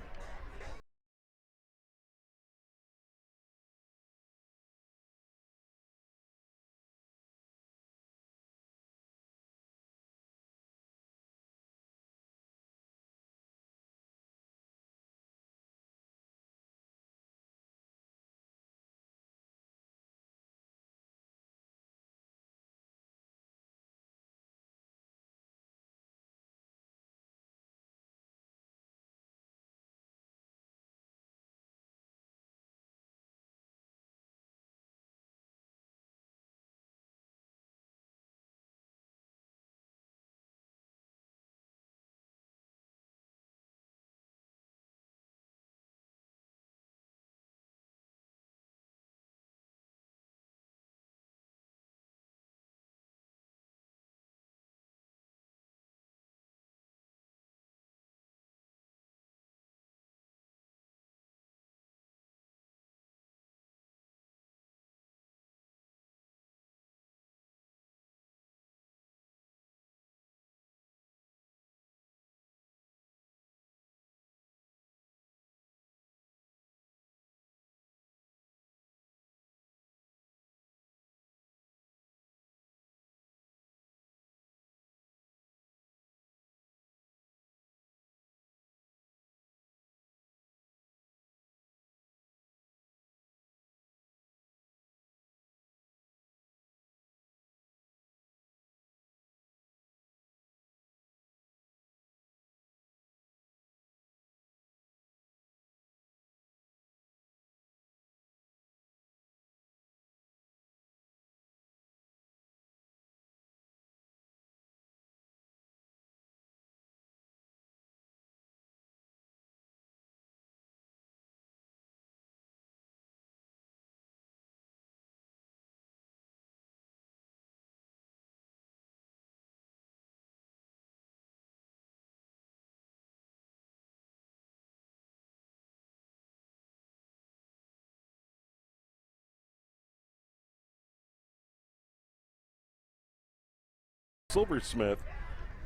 Silversmith,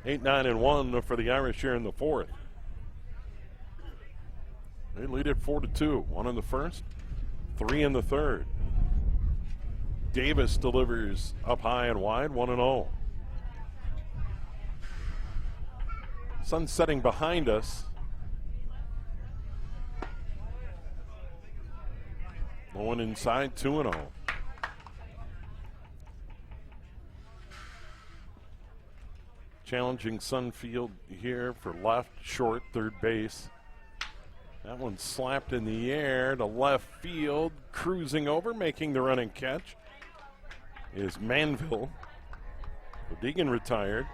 8-9-1 for the Irish here in the fourth. They lead it 4-2. 1 in the first, 3 in the third. Davis delivers up high and wide, 1-0. Sun setting behind us. No one inside, 2-0. Challenging Sunfield here for left, short, third base. That one slapped in the air to left field. Cruising over, making the running catch is Manville. Deegan retired.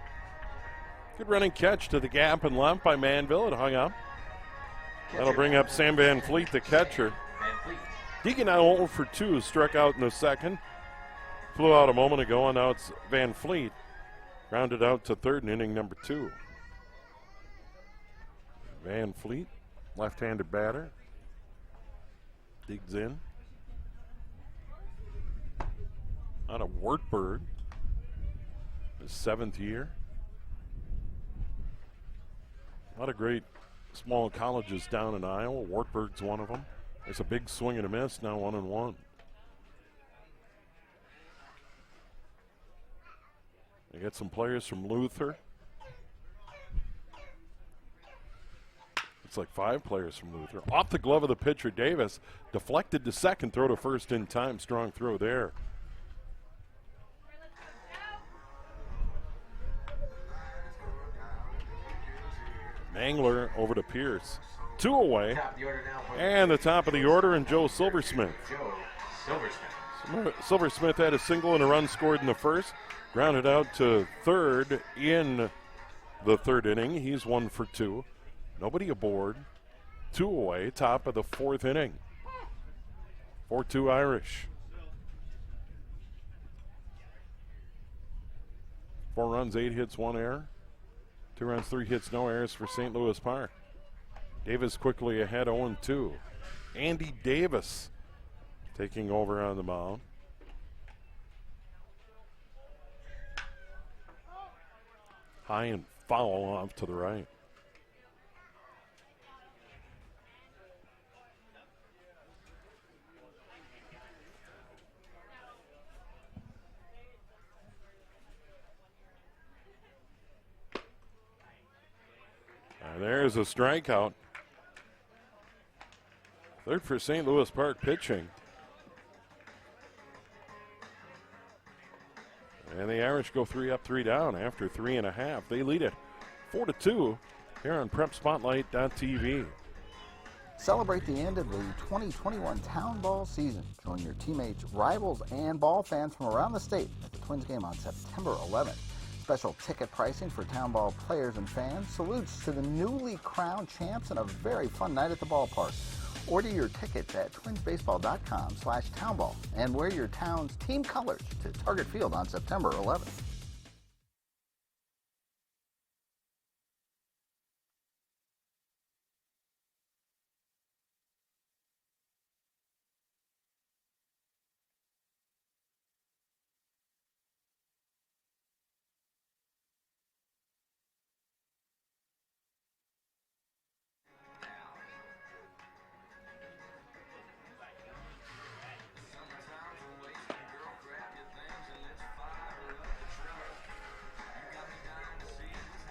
Good running catch to the gap and left by Manville. It hung up. That'll bring up Sam Van Fleet, the catcher. Deegan now 0 for 2, struck out in the second. Flew out a moment ago, and now it's Van Fleet. Rounded out to third in inning number 2. Van Fleet, left-handed batter. Digs in. Out of Wartburg, his 7th year. A lot of great small colleges down in Iowa. Wartburg's one of them. There's a big swing and a miss, now 1-1. They got some players from Luther. It's like 5 players from Luther. Off the glove of the pitcher, Davis. Deflected to second, throw to first in time. Strong throw there. Mangler over to Pierce. 2 away. And the top of the order, and Joe Silversmith. Silversmith had a single and a run scored in the first. Grounded out to third in the third inning. He's 1 for 2. Nobody aboard. 2 away, top of the 4th inning. 4-2 Irish. 4 runs, 8 hits, 1 error. 2 runs, 3 hits, no errors for St. Louis Park. Davis quickly ahead, 0-2. Andy Davis taking over on the mound. High and foul off to the right. And there's a strikeout. Third for St. Louis Park pitching. And the Irish go 3 up, 3 down after 3.5. They lead it 4-2 here on PrepSpotlight.tv. Celebrate the end of the 2021 Town Ball season. Join your teammates, rivals, and ball fans from around the state at the Twins game on September 11th. Special ticket pricing for Town Ball players and fans. Salutes to the newly crowned champs and a very fun night at the ballpark. Order your tickets at twinsbaseball.com/townball and wear your town's team colors to Target Field on September 11th.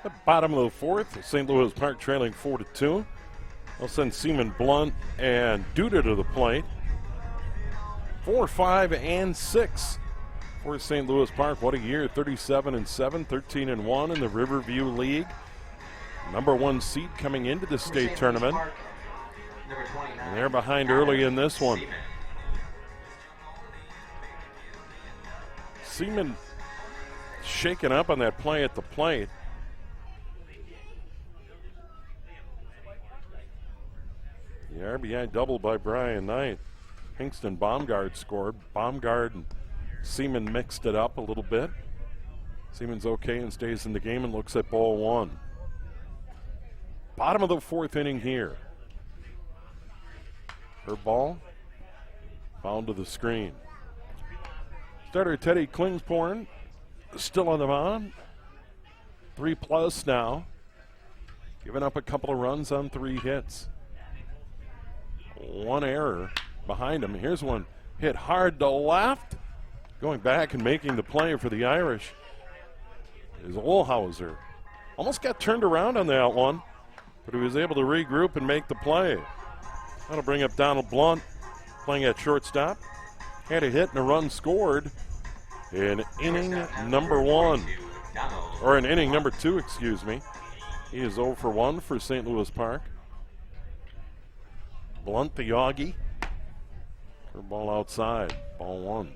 The bottom of the fourth, St. Louis Park trailing 4-2. They'll send Seaman, Blunt, and Duda to the plate. 4, 5, and 6 for St. Louis Park. What a year! 37-7, 13-1 in the Riverview League. Number 1 seed coming into the state tournament. And they're behind early in this one. Seaman shaken up on that play at the plate. The RBI double by Brian Knight. Hingston Baumgart scored. Baumgart and Seaman mixed it up a little bit. Seaman's okay and stays in the game and looks at ball 1. Bottom of the fourth inning here. Her ball found to the screen. Starter Teddy Klingsporn still on the mound. 3+ now. Giving up a couple of runs on 3 hits. 1 error behind him. Here's one hit hard to left. Going back and making the play for the Irish is Olhauser. Almost got turned around on that one, but he was able to regroup and make the play. That'll bring up Donald Blunt playing at shortstop. Had a hit and a run scored in inning number 1. Or in inning number 2, excuse me. He is 0 for 1 for St. Louis Park. Blunt the Augie. Her ball outside. Ball 1.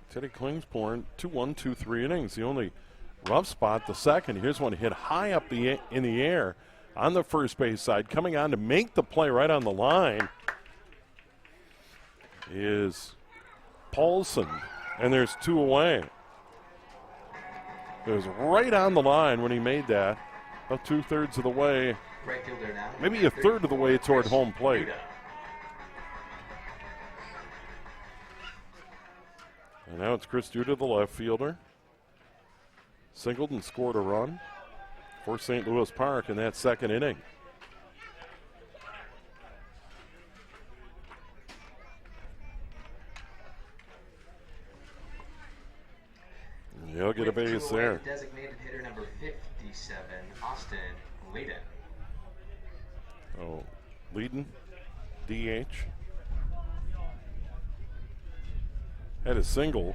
Teddy Klingsporn, 2-1, 2-3 innings. The only rough spot, the second. Here's one hit high up in the air on the first base side. Coming on to make the play right on the line is Paulson. And there's 2 away. It was right on the line when he made that. About 2/3 of the way, maybe a third of the way toward home plate. And now it's Chris Duda, the left fielder. Singled and scored a run for St. Louis Park in that second inning. He'll get a base there. Designated hitter number 57, Austin Leadon. Oh, Leadon, DH. Had a single.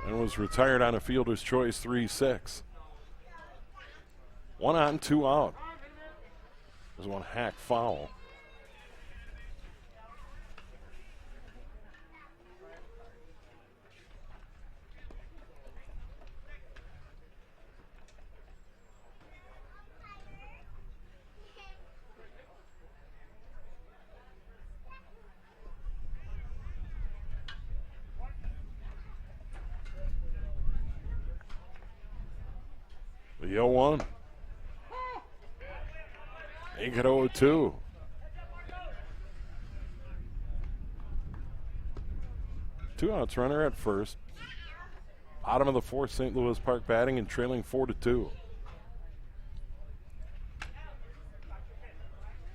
And was retired on a fielder's choice 3-6. 1 on, 2 out. There's one hack foul. The 0-1. Make it 0-2. Two outs, runner at first. Bottom of the fourth, St. Louis Park batting and trailing 4-2.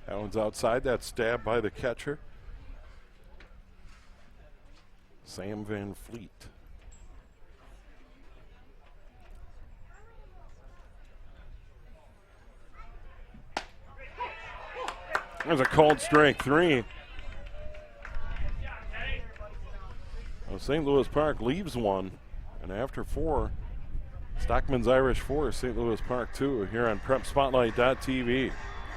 That one's outside. That stab by the catcher, Sam Van Fleet. There's a called strike 3. Well, St. Louis Park leaves 1, and after 4, Stockman's Irish 4, St. Louis Park 2 here on PrepSpotlight.tv.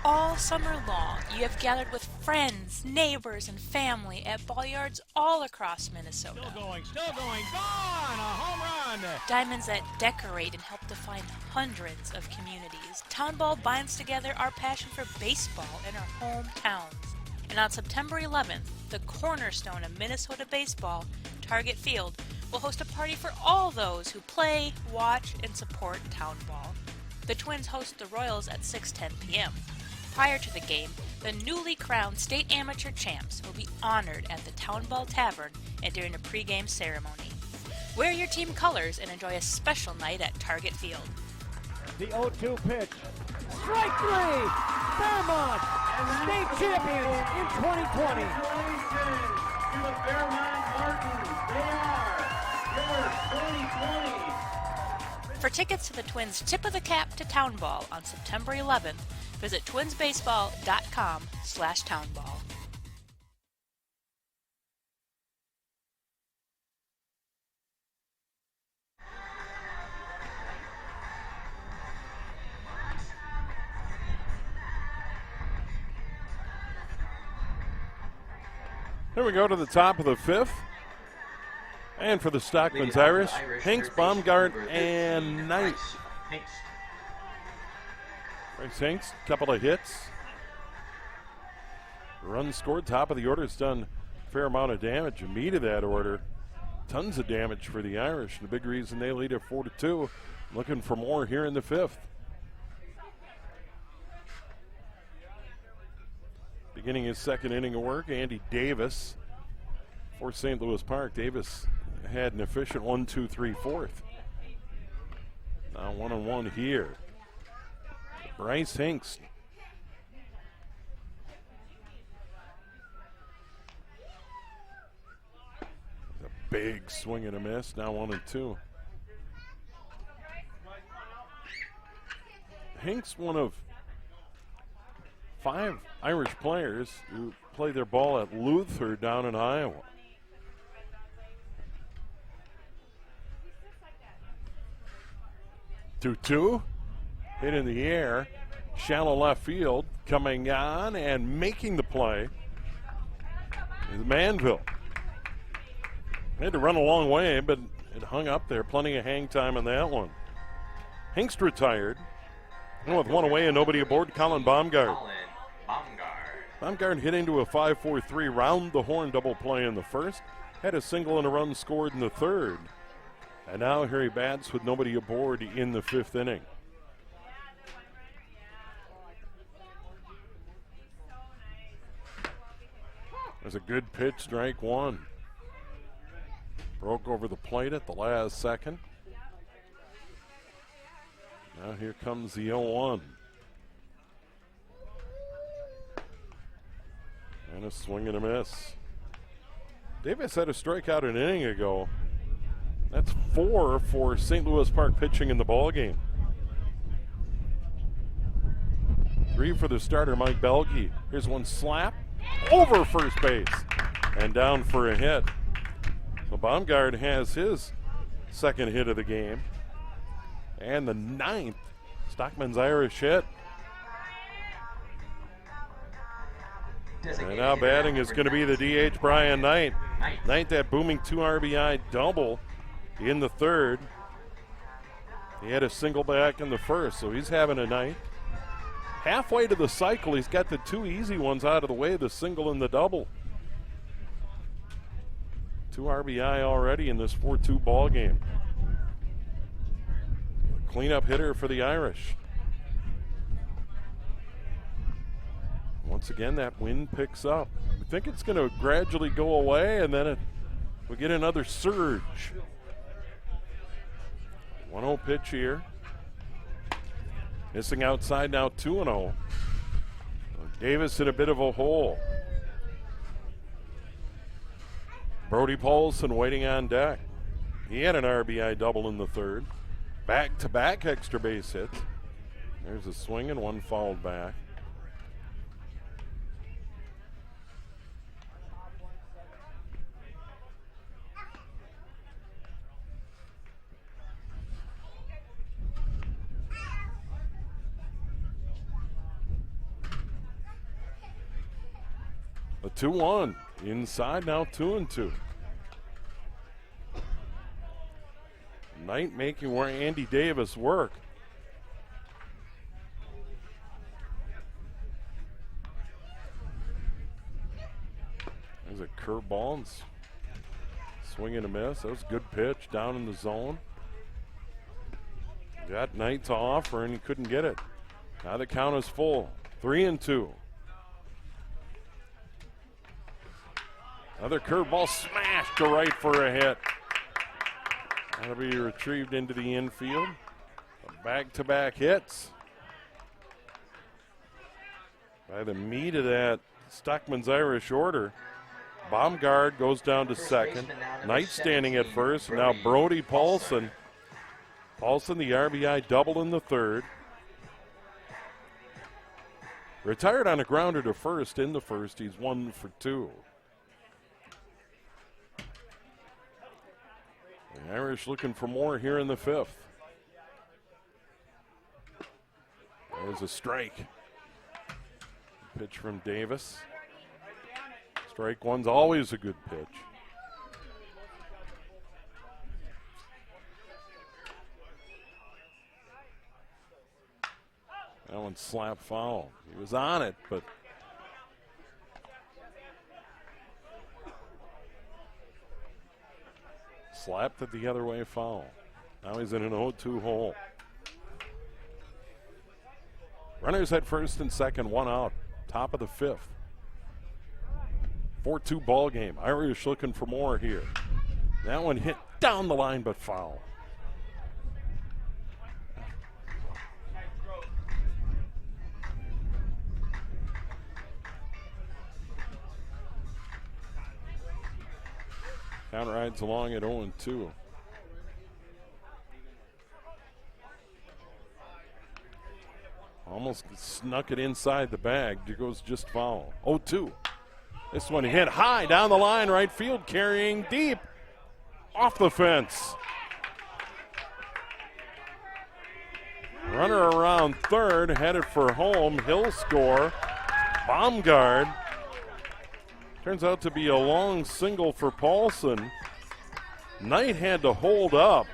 All summer long, you have gathered with friends, neighbors, and family at ball yards all across Minnesota. Still going, gone! A home run! Diamonds that decorate and help define hundreds of communities. Town Ball binds together our passion for baseball in our hometowns. And on September 11th, the cornerstone of Minnesota baseball, Target Field, will host a party for all those who play, watch, and support Town Ball. The Twins host the Royals at 6:10 p.m. Prior to the game, the newly crowned state amateur champs will be honored at the Town Ball Tavern and during a pregame ceremony. Wear your team colors and enjoy a special night at Target Field. The 0-2 pitch. Strike 3! Fairmont, state champions in 2020. Congratulations to the Fairmont Martins. They are your 2020. For tickets to the Twins' Tip of the Cap to Town Ball on September 11th, visit twinsbaseball.com/townball. Here we go to the top of the 5th. And for the Stockman's Irish, Hanks, Baumgart, and Knight. Bryce Hanks, couple of hits. Runs scored, top of the order. It's done a fair amount of damage. And me to that order, tons of damage for the Irish. And the big reason they lead at 4-2. Looking for more here in the 5th. Beginning his second inning of work, Andy Davis for St. Louis Park. Davis had an efficient 1-2-3-4. Now 1-1 here. Bryce Hanks. A big swing and a miss. Now 1-2. Hanks, one of 5 Irish players who play their ball at Luther down in Iowa. Two, hit in the air, shallow left field, coming on and making the play is Manville. They had to run a long way, but it hung up there. Plenty of hang time on that one. Hanks retired. And with one away and nobody aboard, Colin Baumgart. Baumgart hit into a 5-4-3 round the horn double play in the first. Had a single and a run scored in the third. And now here he bats with nobody aboard in the 5th inning. There's a good pitch, strike 1. Broke over the plate at the last second. Now here comes the 0-1. And a swing and a miss. Davis had a strikeout an inning ago. That's 4 for St. Louis Park pitching in the ballgame. 3 for the starter, Mike Belke. Here's one slap over first base and down for a hit. So Baumgart has his second hit of the game. And the 9th Stockman's Irish hit. And now batting is going to be the DH Brian Knight. Knight, that booming 2 RBI double in the third. He had a single back in the first, so he's having a night. Halfway to the cycle, he's got the 2 easy ones out of the way, the single and the double. 2 RBI already in this 4-2 ball game. cleanup hitter for the Irish. Once again, that wind picks up. We think it's going to gradually go away, and then we get another surge. 1-0 pitch here. Missing outside now, 2-0. Davis in a bit of a hole. Brody Paulson waiting on deck. He had an RBI double in the third. Back-to-back extra base hits. There's a swing and one fouled back. A 2-1. Inside now, 2-2. Knight making where Andy Davis work. There's a curveball and swing and a miss. That was a good pitch down in the zone. Got Knight to offer and he couldn't get it. Now the count is full. 3-2. Another curveball smashed to right for a hit. That'll be retrieved into the infield. Back-to-back hits by the meat of that Stockman's Irish order. Baumgard goes down to second. Knight standing at first. Now Brody Paulson. Paulson, the RBI double in the third. Retired on a grounder to first in the first. He's 1 for 2. The Irish looking for more here in the fifth. There's a strike. Pitch from Davis. Strike one's always a good pitch. That one's slap foul. He was on it, but slapped it the other way, foul. Now he's in an 0-2 hole. Runners at first and second, one out. Top of the fifth. 4-2 ball game. Irish looking for more here. That one hit down the line, but foul. Count rides along at 0-2. Almost snuck it inside the bag. It goes just foul. 0-2. This one hit high down the line, right field, carrying deep. Off the fence. Runner around third, headed for home. He'll score. Baumgard. Turns out to be a long single for Paulson. Knight had to hold up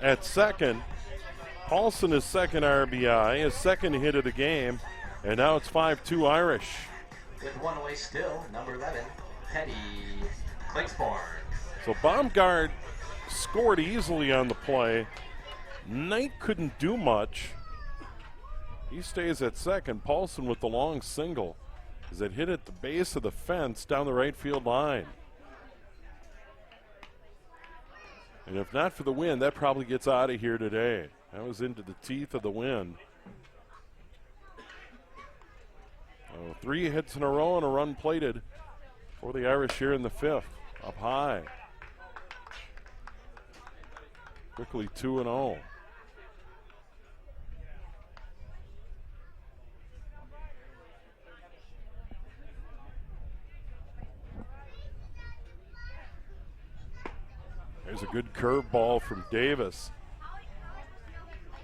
at second. Paulson his second RBI, his second hit of the game, and now it's 5-2 Irish. With one away still, number 11, Teddy Klingsborn. So Baumgard scored easily on the play. Knight couldn't do much. He stays at second. Paulson with the long single as it hit at the base of the fence down the right field line. And if not for the wind, that probably gets out of here today. That was into the teeth of the wind. Oh, 3 hits in a row and a run plated for the Irish here in the fifth. Up high. Quickly 2-0. There's a good curveball from Davis.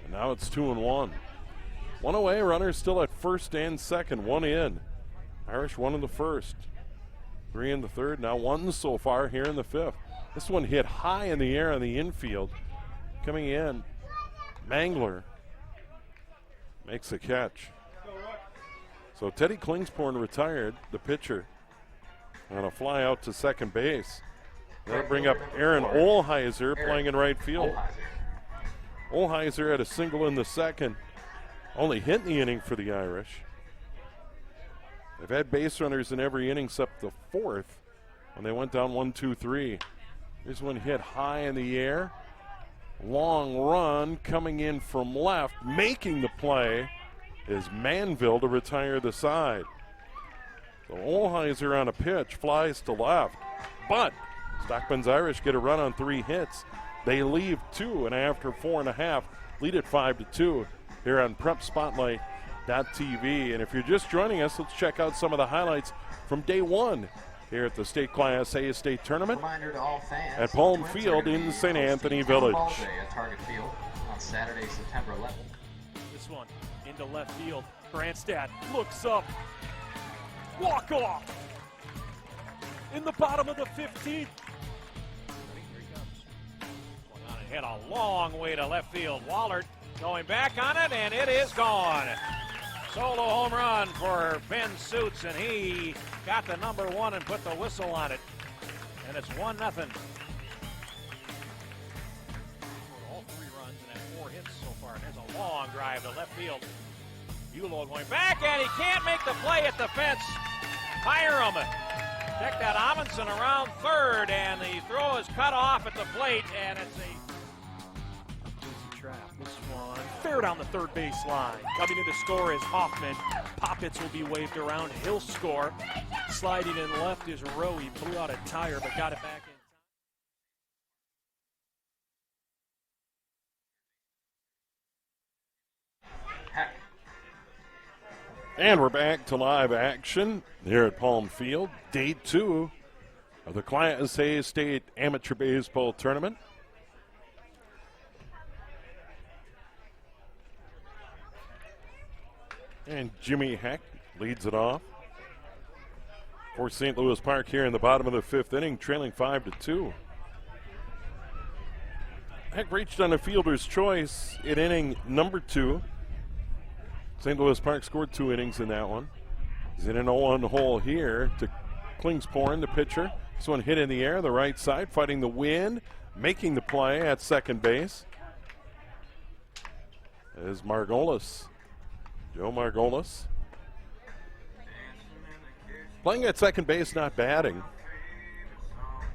And now it's 2-1. One away, runners still at first and second, one in. Irish one in the first, 3 in the third, now 1 so far here in the fifth. This one hit high in the air on the infield. Coming in, Mangler makes a catch. So Teddy Klingsborn retired, the pitcher, on a fly out to second base. That'll bring up Aaron Olheiser playing in right field. Olheiser had a single in the second. Only hit in the inning for the Irish. They've had base runners in every inning except the fourth when they went down 1-2-3. Here's one hit high in the air. Long run coming in from left. Making the play is Manville to retire the side. So Olheiser on a pitch flies to left. But Stockmen's Irish get a run on 3 hits. They leave 2, and after 4.5, lead it 5-2 here on PrepSpotlight.tv. And if you're just joining us, let's check out some of the highlights from day 1 here at the State Class A State Tournament Reminder to all fans, at Palm Twins are Field gonna in be St. Anthony hosting Village. Ball Day at Target Field on Saturday, September 11th. This one into left field. Brandstad looks up. Walk off. In the bottom of the 15th. Here he comes. Swung on and hit a long way to left field. Wallert going back on it, and it is gone. Solo home run for Ben Suits, and he got the number 1 and put the whistle on it. And it's 1-0. All 3 runs and had 4 hits so far. There's a long drive to left field. Bulow going back, and he can't make the play at the fence. Hiram check that Amundsen around third, and the throw is cut off at the plate, and it's a Easy trap. This one fair down the third base line. Coming in to score is Hoffman. Poppets will be waved around. He'll score. Sliding in left is Rowe. He blew out a tire, but got it back in. Heck. And we're back to live action here at Palm Field. Day 2 of the Class A State Amateur Baseball Tournament. And Jimmy Heck leads it off for St. Louis Park here in the bottom of the 5th inning, trailing 5-2. Heck reached on a fielder's choice in inning number 2. St. Louis Park scored 2 innings in that one. He's in an 0-1 hole here to Klingsporn, the pitcher. This one hit in the air, the right side, fighting the wind, making the play at second base is Margolis. Joe Margolis. Playing at second base, not batting.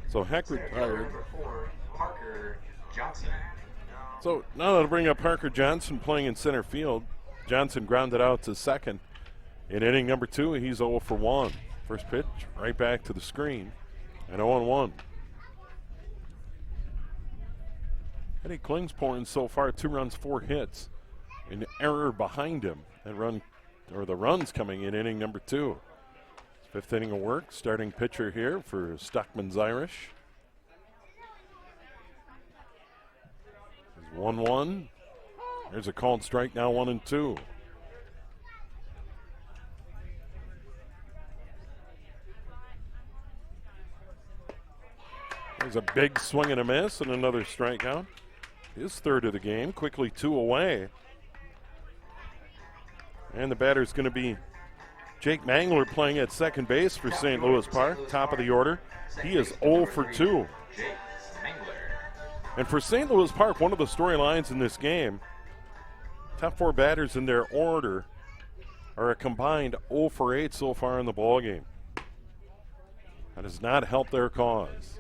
So Heck retired. Number 4, Parker Johnson. So now that'll bring up Parker Johnson playing in center field. Johnson grounded out to second. In inning number 2, he's 0 for 1. First pitch, right back to the screen, and 0-1. Eddie Klingsporn so far 2 runs, 4 hits. An error behind him. The runs coming in inning number 2. 5th inning of work. Starting pitcher here for Stockmen's Irish. 1-1. There's a called strike now, 1-2. There's a big swing and a miss and another strikeout. His 3rd of the game, quickly 2 away. And the batter's going to be Jake Mangler playing at second base for St. Louis Park, top of the order. He is 0 for 2. And for St. Louis Park, one of the storylines in this game, top 4 batters in their order are a combined 0 for 8 so far in the ballgame. That has not helped their cause.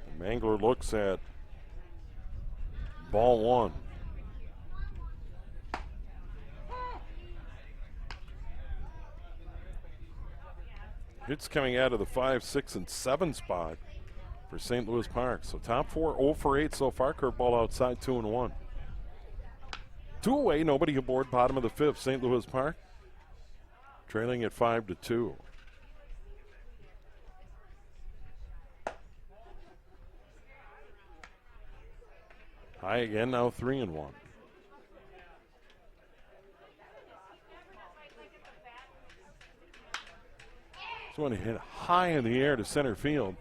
And Mangler looks at ball 1. Hits coming out of the 5, 6, and 7 spot for St. Louis Park. So top 4, 0 for 8 so far. Curveball outside, 2-1. 2 away, nobody aboard, bottom of the 5th. St. Louis Park trailing at 5-2. High again, now 3-1. This one hit high in the air to center field.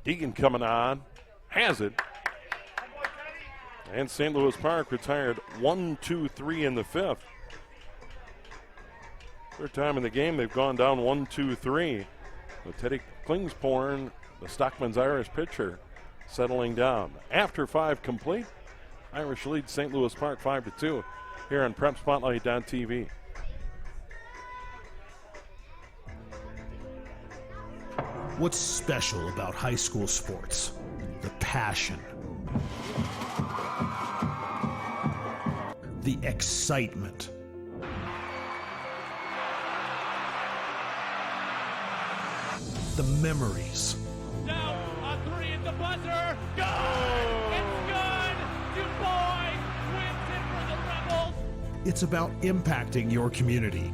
Deegan coming on, has it. And St. Louis Park retired 1-2-3 in the 5th. 3rd time in the game they've gone down 1-2-3. With Teddy Klingsporn, the Stockmen's Irish pitcher, settling down. After 5 complete, Irish lead St. Louis Park 5-2 here on Prep Spotlight.tv. What's special about high school sports? The passion, the excitement, the memories. Now on three at the buzzer. Good! It's good! Du Bois wins it for the Rebels. It's about impacting your community,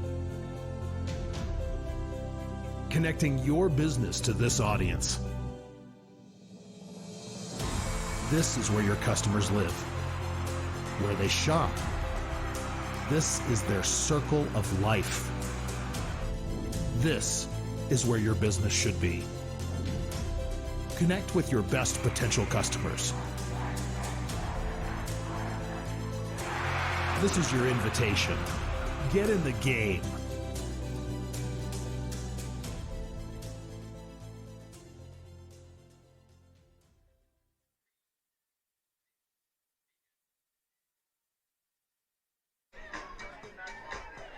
connecting your business to this audience. This is where your customers live, where they shop. This is their circle of life. This is where your business should be. Connect with your best potential customers. This is your invitation. Get in the game.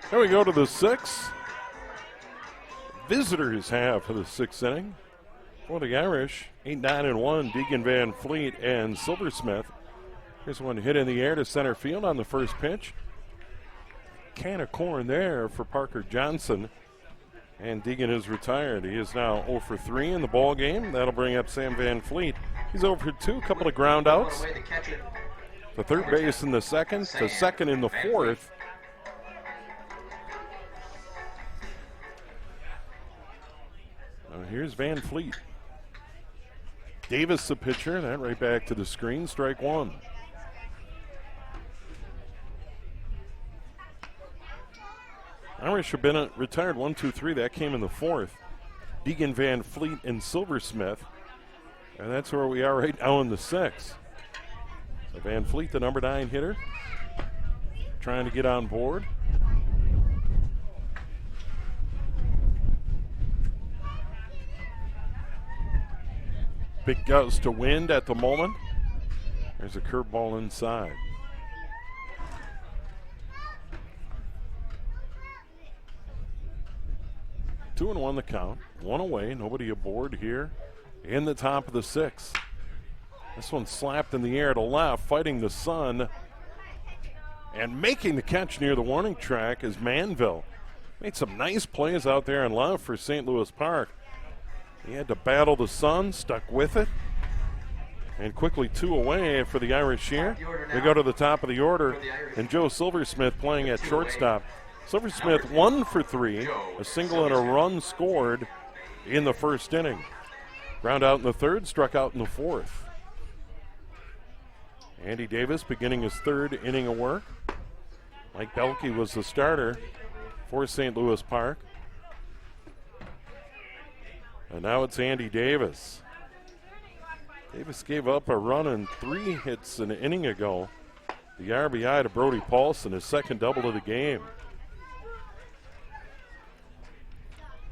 Here we go to the sixth. Visitors have for the sixth inning. For the Irish, 8-9-1, Deegan Van Fleet and Silversmith. Here's one hit in the air to center field on the first pitch. Can of corn there for Parker Johnson. And Deegan is retired. He is now 0 for 3 in the ball game. That'll bring up Sam Van Fleet. He's 0 for 2, a couple of ground outs. To third base in the second, to second in the fourth. Now here's Van Fleet. Davis the pitcher, that right back to the screen, strike one. Irish have been retired 1, 2, 3. That came in the fourth. Deegan Van Fleet and Silversmith. And that's where we are right now in the sixth. So Van Fleet, the number 9 hitter, trying to get on board. Big gust to wind at the moment. There's a curveball inside. Two and one the count. One away. Nobody aboard here in the top of the sixth. This one slapped in the air to left, fighting the sun. And making the catch near the warning track is Manville. Made some nice plays out there in left for St. Louis Park. He had to battle the sun, stuck with it. And quickly 2 away for the Irish here. They go to the top of the order. And Joe Silversmith playing at shortstop. Silversmith 1 for 3. A single and a run scored in the first inning. Ground out in the third, struck out in the fourth. Andy Davis beginning his third inning of work. Mike Belke was the starter for St. Louis Park. And now it's Andy Davis. Davis gave up a run and 3 hits an inning ago. The RBI to Brody Paulson, his second double of the game.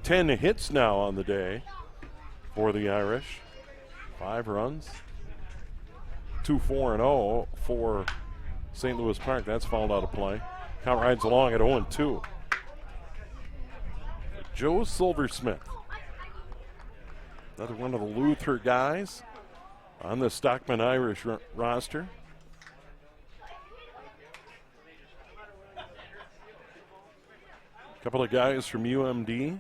10 hits now on the day for the Irish. 5 runs. 2-4-0 for St. Louis Park. That's fouled out of play. Count rides along at 0-2. Joe Silversmith. Another one of the Luther guys on the Stockmen Irish roster. A couple of guys from UMD.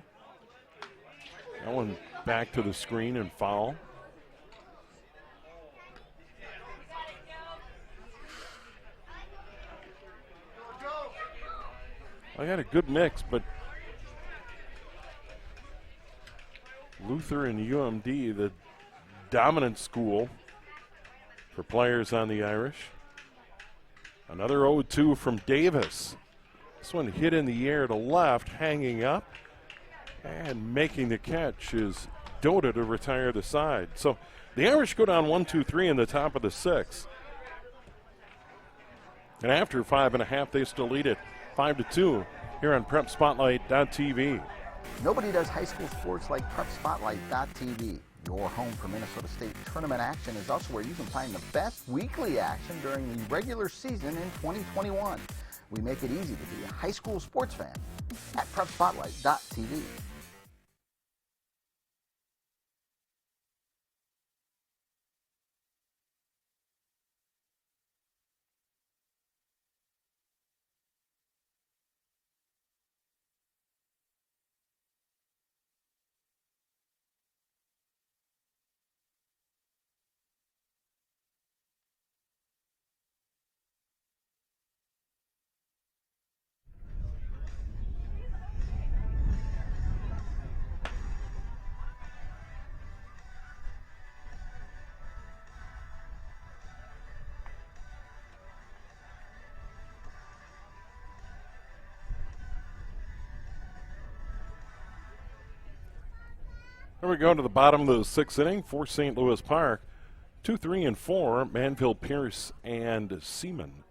That one back to the screen and foul. I got a good mix, but Luther and UMD, the dominant school for players on the Irish. Another 0-2 from Davis. This one hit in the air to left, hanging up, and making the catch is Dota to retire the side. So the Irish go down 1-2-3 in the top of the sixth. And after 5.5, they still lead it 5-2 here on PrepSpotlight.tv. Nobody does high school sports like PrepSpotlight.tv, Your home for Minnesota State tournament action is also where you can find the best weekly action during the regular season in 2021. We make it easy to be a high school sports fan at PrepSpotlight.tv. Here we go to the bottom of the sixth inning for St. Louis Park. 2, 3, and 4, Manville, Pierce, and Seaman.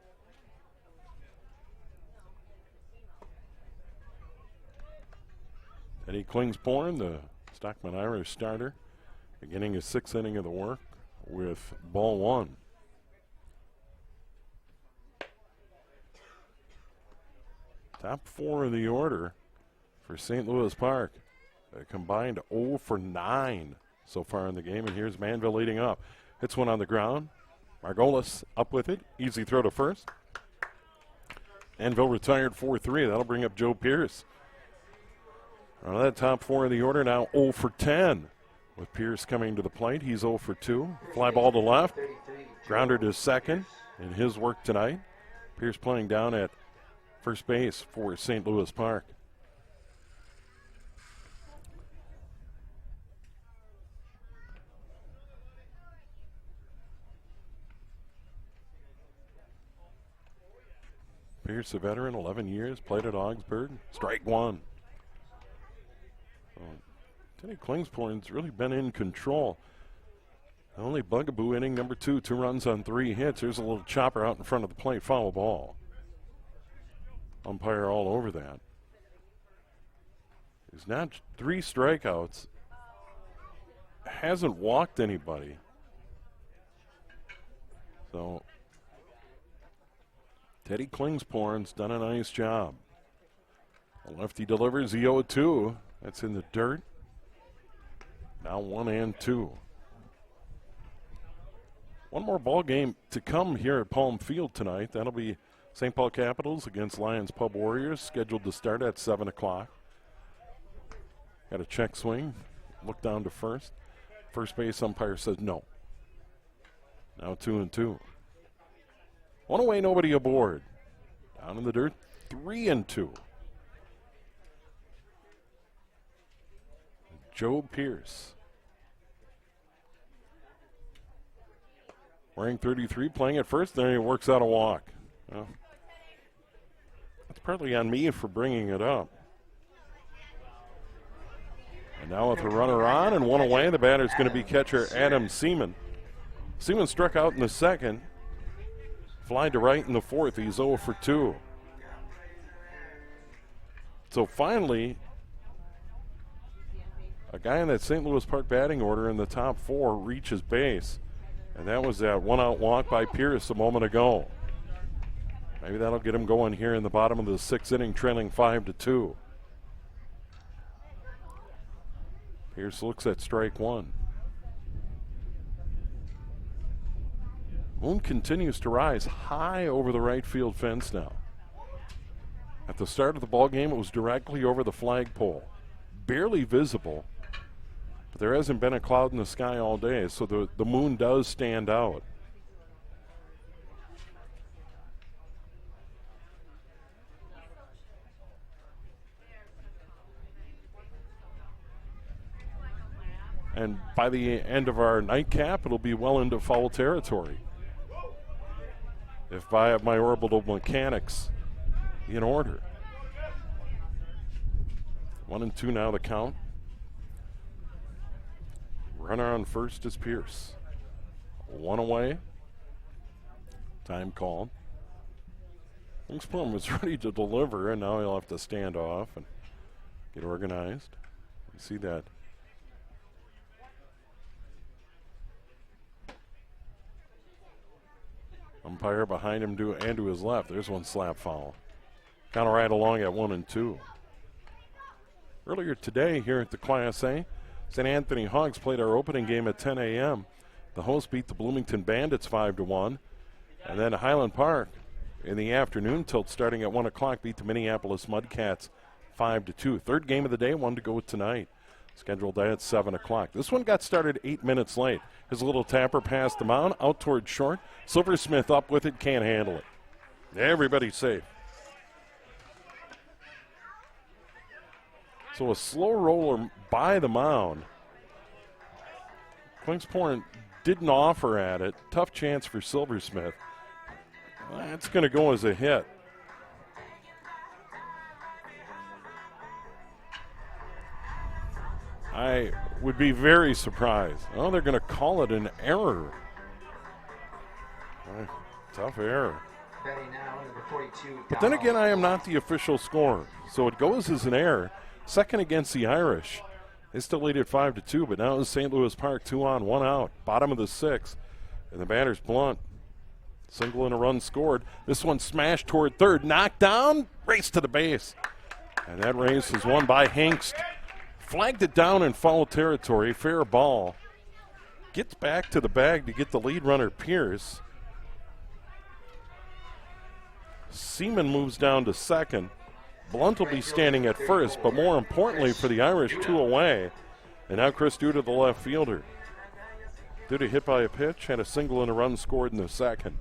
Eddie Klingsporn, the Stockmen Irish starter, beginning his sixth inning of the work with ball one. Top four in the order for St. Louis Park. A combined 0 for 9 so far in the game, and here's Manville leading up. Hits one on the ground. Margolis up with it. Easy throw to first. Manville retired 4-3. That'll bring up Joe Pierce. On that top four in the order now 0 for 10. With Pierce coming to the plate, he's 0 for 2. Fly ball to left. Grounder to second in his work tonight. Pierce playing down at first base for St. Louis Park. Pierce, a veteran, 11 years, played at Augsburg. Strike one. So, Teddy Klingsporn's really been in control. The only bugaboo inning, number 2, 2 runs on 3 hits. Here's a little chopper out in front of the plate, foul ball. Umpire all over that. He's not 3 strikeouts. Hasn't walked anybody. So Teddy Klingsporn's done a nice job. The lefty delivers the 0-2. That's in the dirt. Now 1-2. One more ball game to come here at Palm Field tonight. That'll be St. Paul Capitals against Lions Pub Warriors, scheduled to start at 7 o'clock. Got a check swing. Look down to first. First base umpire says no. Now 2-2. One away, nobody aboard. Down in the dirt, 3-2. Joe Pierce. Wearing 33, playing at first, then he works out a walk. Well, that's partly on me for bringing it up. And now with a runner on and one away, the batter is going to be catcher Adam Seaman. Seaman struck out in the second. Fly to right in the fourth. He's 0 for 2. So finally, a guy in that St. Louis Park batting order in the top 4 reaches base. And that was that one-out walk by Pierce a moment ago. Maybe that'll get him going here in the bottom of the 6th inning, trailing 5-2. Pierce looks at strike one. Moon continues to rise high over the right field fence now. At the start of the ball game, it was directly over the flagpole. Barely visible, but there hasn't been a cloud in the sky all day, so the moon does stand out. And by the end of our nightcap, it'll be well into foul territory. If I have my orbital mechanics in order. 1-2 now the count. Runner on first is Pierce. One away. Time called. Klingsporn was ready to deliver, and now he'll have to stand off and get organized. You see that Umpire behind him and to his left. There's one slap foul. Kind of right along at 1 and 2. Earlier today here at the Class A, St. Anthony Hogs played our opening game at 10 a.m. The hosts beat the Bloomington Bandits 5-1. And then Highland Park in the afternoon tilt starting at 1 o'clock beat the Minneapolis Mudcats 5-2. Third game of the day, one to go tonight. Scheduled at 7 o'clock. This one got started 8 minutes late. His little tapper past the mound, out toward short. Silversmith up with it, can't handle it. Everybody's safe. So a slow roller by the mound. Klingspor didn't offer at it. Tough chance for Silversmith. That's going to go as a hit. I would be very surprised. Oh, they're going to call it an error. Tough error. Betting now, number 42. But then again, I am not the official scorer, so it goes as an error. Second against the Irish. They still lead at 5-2, but now it's St. Louis Park, 2 on, 1 out. Bottom of the 6th. And the batter's Blunt. Single and a run scored. This one smashed toward third. Knocked down. Race to the base. And that race is won by Hengst. Flagged it down in foul territory. Fair ball. Gets back to the bag to get the lead runner, Pierce. Seaman moves down to second. Blunt will be standing at first, but more importantly for the Irish, 2 away. And now Chris Duda, the left fielder. Duda hit by a pitch, had a single and a run scored in the second.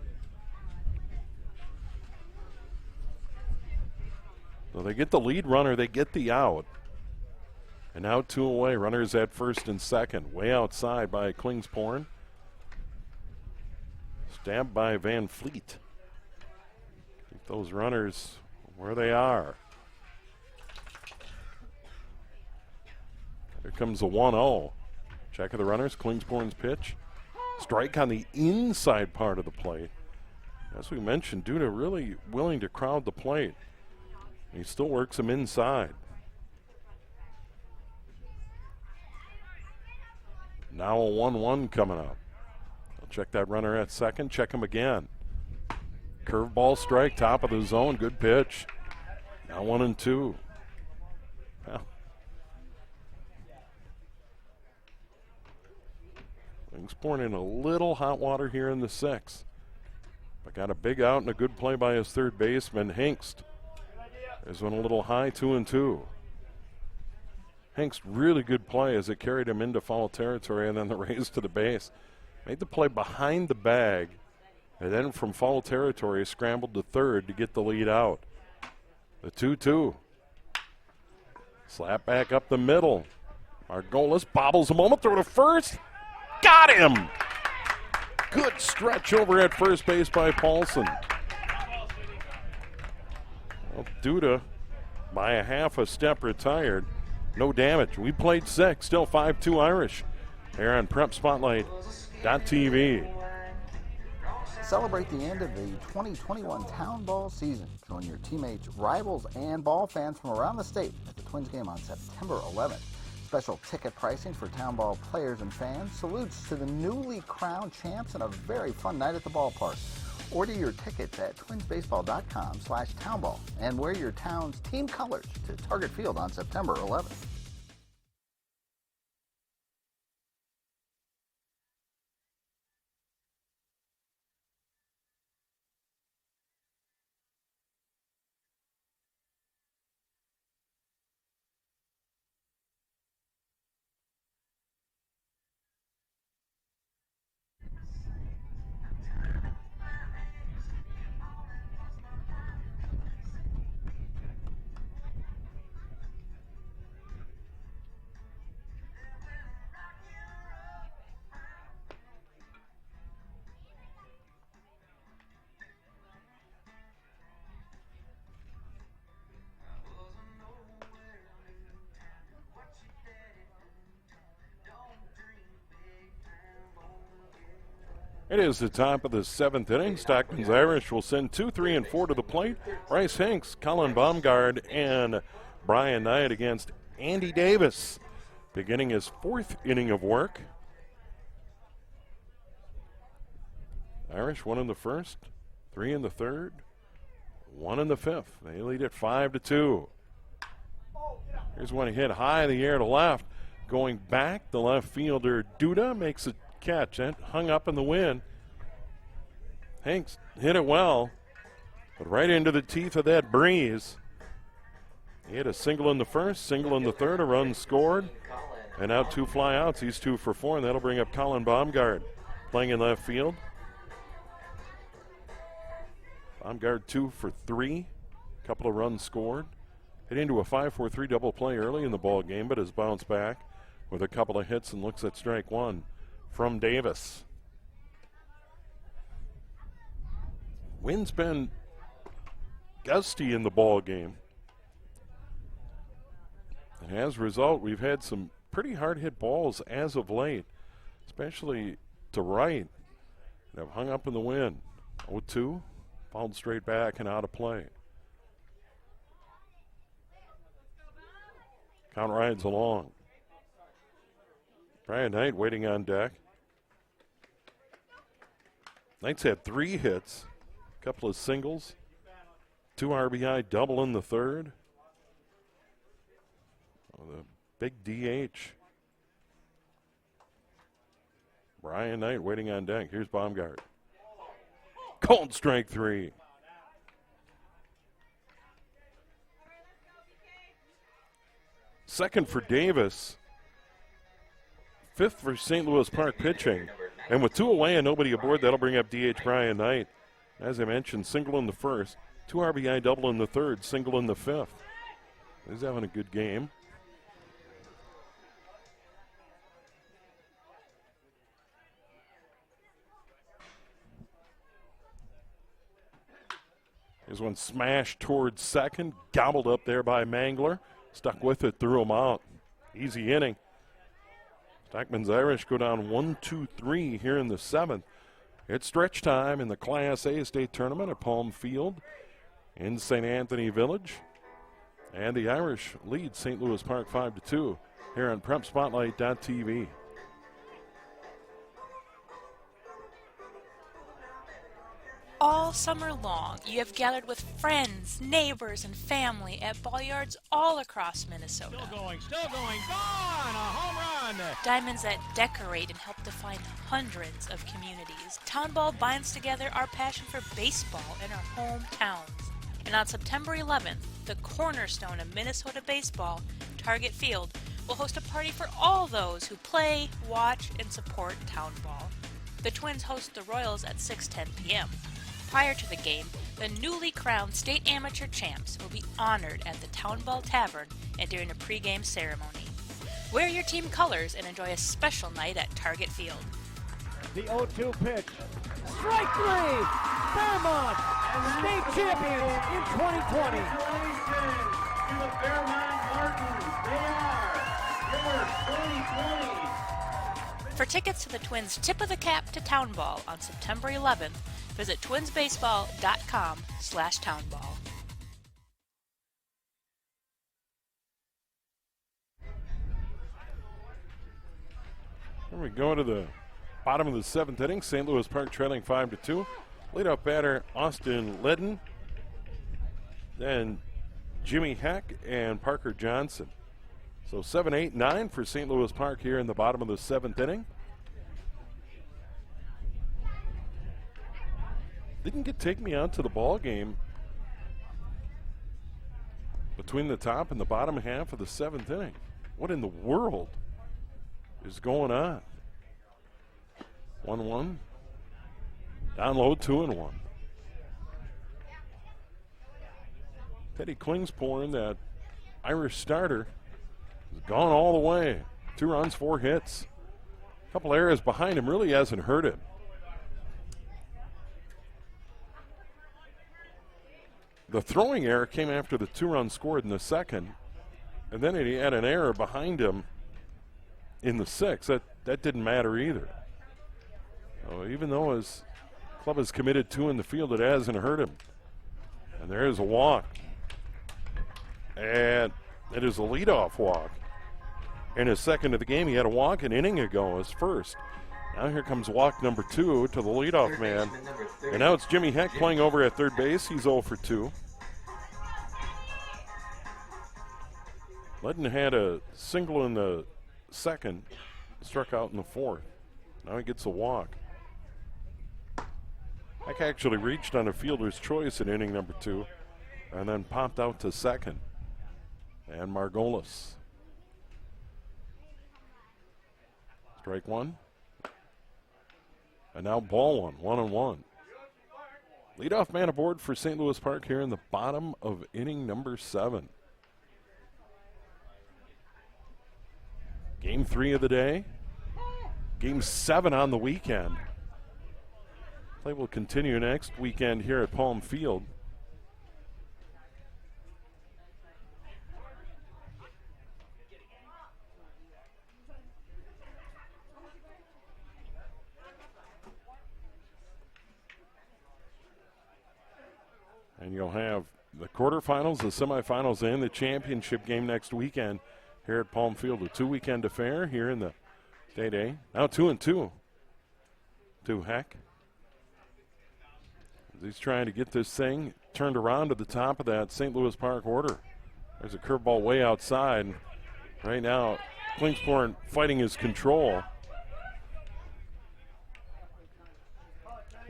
So they get the lead runner, they get the out. And now 2 away, runners at first and second. Way outside by Klingspor. Stabbed by Van Fleet. Keep those runners where they are. Here comes the 1-0. Check of the runners, Klingspor's pitch. Strike on the inside part of the plate. As we mentioned, Duda really willing to crowd the plate. He still works him inside. Now a 1-1 coming up. I'll check that runner at second, check him again. Curveball strike, top of the zone, good pitch. Now 1-2. Well, Klingspor in a little hot water here in the 6th. But got a big out and a good play by his third baseman, Hengst. There's one a little high, 2-2. Hengst, really good play as it carried him into foul territory and then the raise to the base. Made the play behind the bag, and then from foul territory scrambled to third to get the lead out. The 2-2. Slap back up the middle. Margolis bobbles a moment, throw to first. Got him! Good stretch over at first base by Paulson. Well, Duda, by a half a step, retired. No damage. We played 6, still 5-2 Irish. Here on PrepSpotlight.tv. Celebrate the end of the 2021 Town Ball season. Join your teammates, rivals, and ball fans from around the state at the Twins game on September 11th. Special ticket pricing for Town Ball players and fans. Salutes to the newly crowned champs and a very fun night at the ballpark. Order your tickets at twinsbaseball.com/townball and wear your town's team colors to Target Field on September 11th. It is the top of the 7th inning. Stockmen's Irish will send 2, 3, and 4 to the plate. Bryce Hanks, Colin Baumgard, and Brian Knight against Andy Davis, beginning his 4th inning of work. Irish won in the first, 3 in the third, 1 in the fifth. They lead it 5-2. Here's one hit high in the air to left. Going back, the left fielder Duda makes a catch and hung up in the wind. Hanks hit it well, but right into the teeth of that breeze. He hit a single in the first, single in the third, a run scored, and now 2 flyouts. He's 2 for 4, and that'll bring up Colin Baumgart playing in left field. Baumgart 2 for 3, a couple of runs scored. Hit into a 5-4-3 double play early in the ball game, but has bounced back with a couple of hits and looks at strike 1 from Davis. Wind's been gusty in the ball game. And as a result, we've had some pretty hard hit balls as of late, especially to right, that have hung up in the wind. 0-2, fouled straight back and out of play. Count rides along. Brian Knight waiting on deck. Knight's had 3 hits, a couple of singles, 2 RBI double in the third. Oh, the big DH. Brian Knight waiting on deck. Here's Baumgart. Cold strike 3. Second for Davis. 5th for St. Louis Park pitching. And with 2 away and nobody aboard, that'll bring up DH Brian Knight. As I mentioned, single in the first, 2 RBI double in the third, single in the 5th. He's having a good game. Here's one smashed towards second, gobbled up there by Mangler. Stuck with it, threw him out. Easy inning. Stockman's Irish go down 1-2-3 here in the 7th. It's stretch time in the Class A state tournament at Palm Field in St. Anthony Village. And the Irish lead St. Louis Park 5-2 here on PrepSpotlight.tv. All summer long, you have gathered with friends, neighbors, and family at ball yards all across Minnesota. Still going, gone! A home run! Diamonds that decorate and help define hundreds of communities. Town Ball binds together our passion for baseball in our hometowns. And on September 11th, the cornerstone of Minnesota baseball, Target Field, will host a party for all those who play, watch, and support Town Ball. The Twins host the Royals at 6:10 p.m. Prior to the game, the newly crowned state amateur champs will be honored at the Town Ball Tavern and during a pregame ceremony. Wear your team colors and enjoy a special night at Target Field. The 0-2 pitch. Strike 3! Fairmont, state champions in 2020. Congratulations to the Fairmont Martins. They are your 2020. For tickets to the Twins' Tip of the Cap to Town Ball on September 11th, visit twinsbaseball.com/townball. Here we go to the bottom of the 7th inning. St. Louis Park trailing 5-2. Leadoff batter Austin Ledden, then Jimmy Heck and Parker Johnson. So 7, 8, 9 for St. Louis Park here in the bottom of the 7th inning. Didn't take me out to the ball game between the top and the bottom half of the 7th inning. What in the world is going on? 1-1. Down low, 2-1. Teddy Klingspor, that Irish starter, has gone all the way. 2 runs, 4 hits. A couple errors behind him, really hasn't hurt him. The throwing error came after the 2 runs scored in the 2nd, and then he had an error behind him in the 6th. That didn't matter either. So even though his club has committed 2 in the field, it hasn't hurt him. And there is a walk. And it is a leadoff walk. In his 2nd of the game, he had a walk an inning ago, his first. Now here comes walk number 2 to the leadoff Third man. baseman number 30. And now it's Jimmy Heck playing over at third base. He's 0 for 2. Ledden had a single in the second, struck out in the fourth. Now he gets a walk. Heck actually reached on a fielder's choice in inning number 2 and then popped out to second. And Margolis. Strike 1. And now ball 1-1. Leadoff man aboard for St. Louis Park here in the bottom of inning number 7. Game 3 of the day. Game 7 on the weekend. Play will continue next weekend here at Palm Field. And you'll have the quarterfinals, the semifinals, and the championship game next weekend here at Palm Field. A 2-weekend affair here in the State A. Now 2-2 to Heck. He's trying to get this thing turned around to the top of that St. Louis Park order. There's a curveball way outside. Right now, Klingspor fighting his control.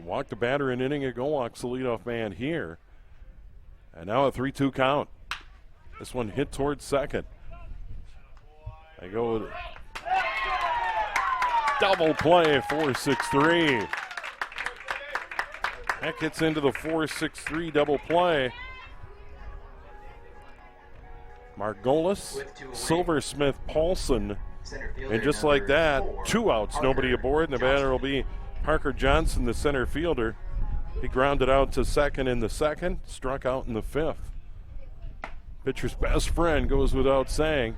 Walked the batter an inning ago, walks the leadoff man here. And now a 3-2 count. This one hit towards second. They go with double play, 4-6-3. That gets into the 4-6-3 double play. Margolis, Silversmith, Paulson. And just like that, 2 outs, nobody aboard. And the batter will be Parker Johnson, the center fielder. He grounded out to second in the second, struck out in the 5th. Pitcher's best friend goes without saying.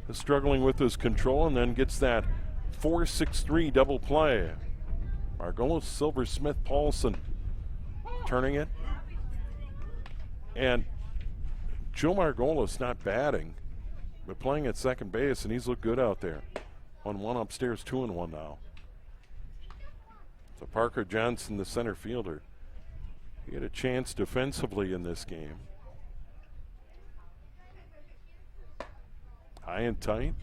Is struggling with his control and then gets that 4-6-3 double play. Margolis, Silversmith, Paulson turning it. And Joe Margolis not batting, but playing at second base, and he's looked good out there. 1-1 upstairs, 2-1 now. So Parker Johnson, the center fielder. He had a chance defensively in this game. High and tight.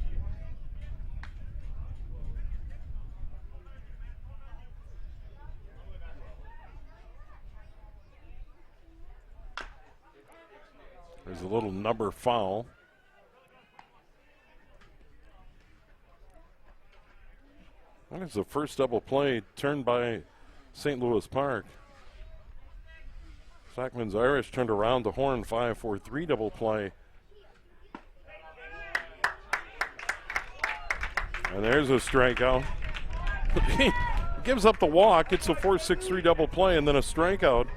There's a little number foul. That is the first double play turned by St. Louis Park. Stockman's Irish turned around the horn, 5-4-3 double play. And there's a strikeout. He gives up the walk. It's a 4-6-3 double play and then a strikeout.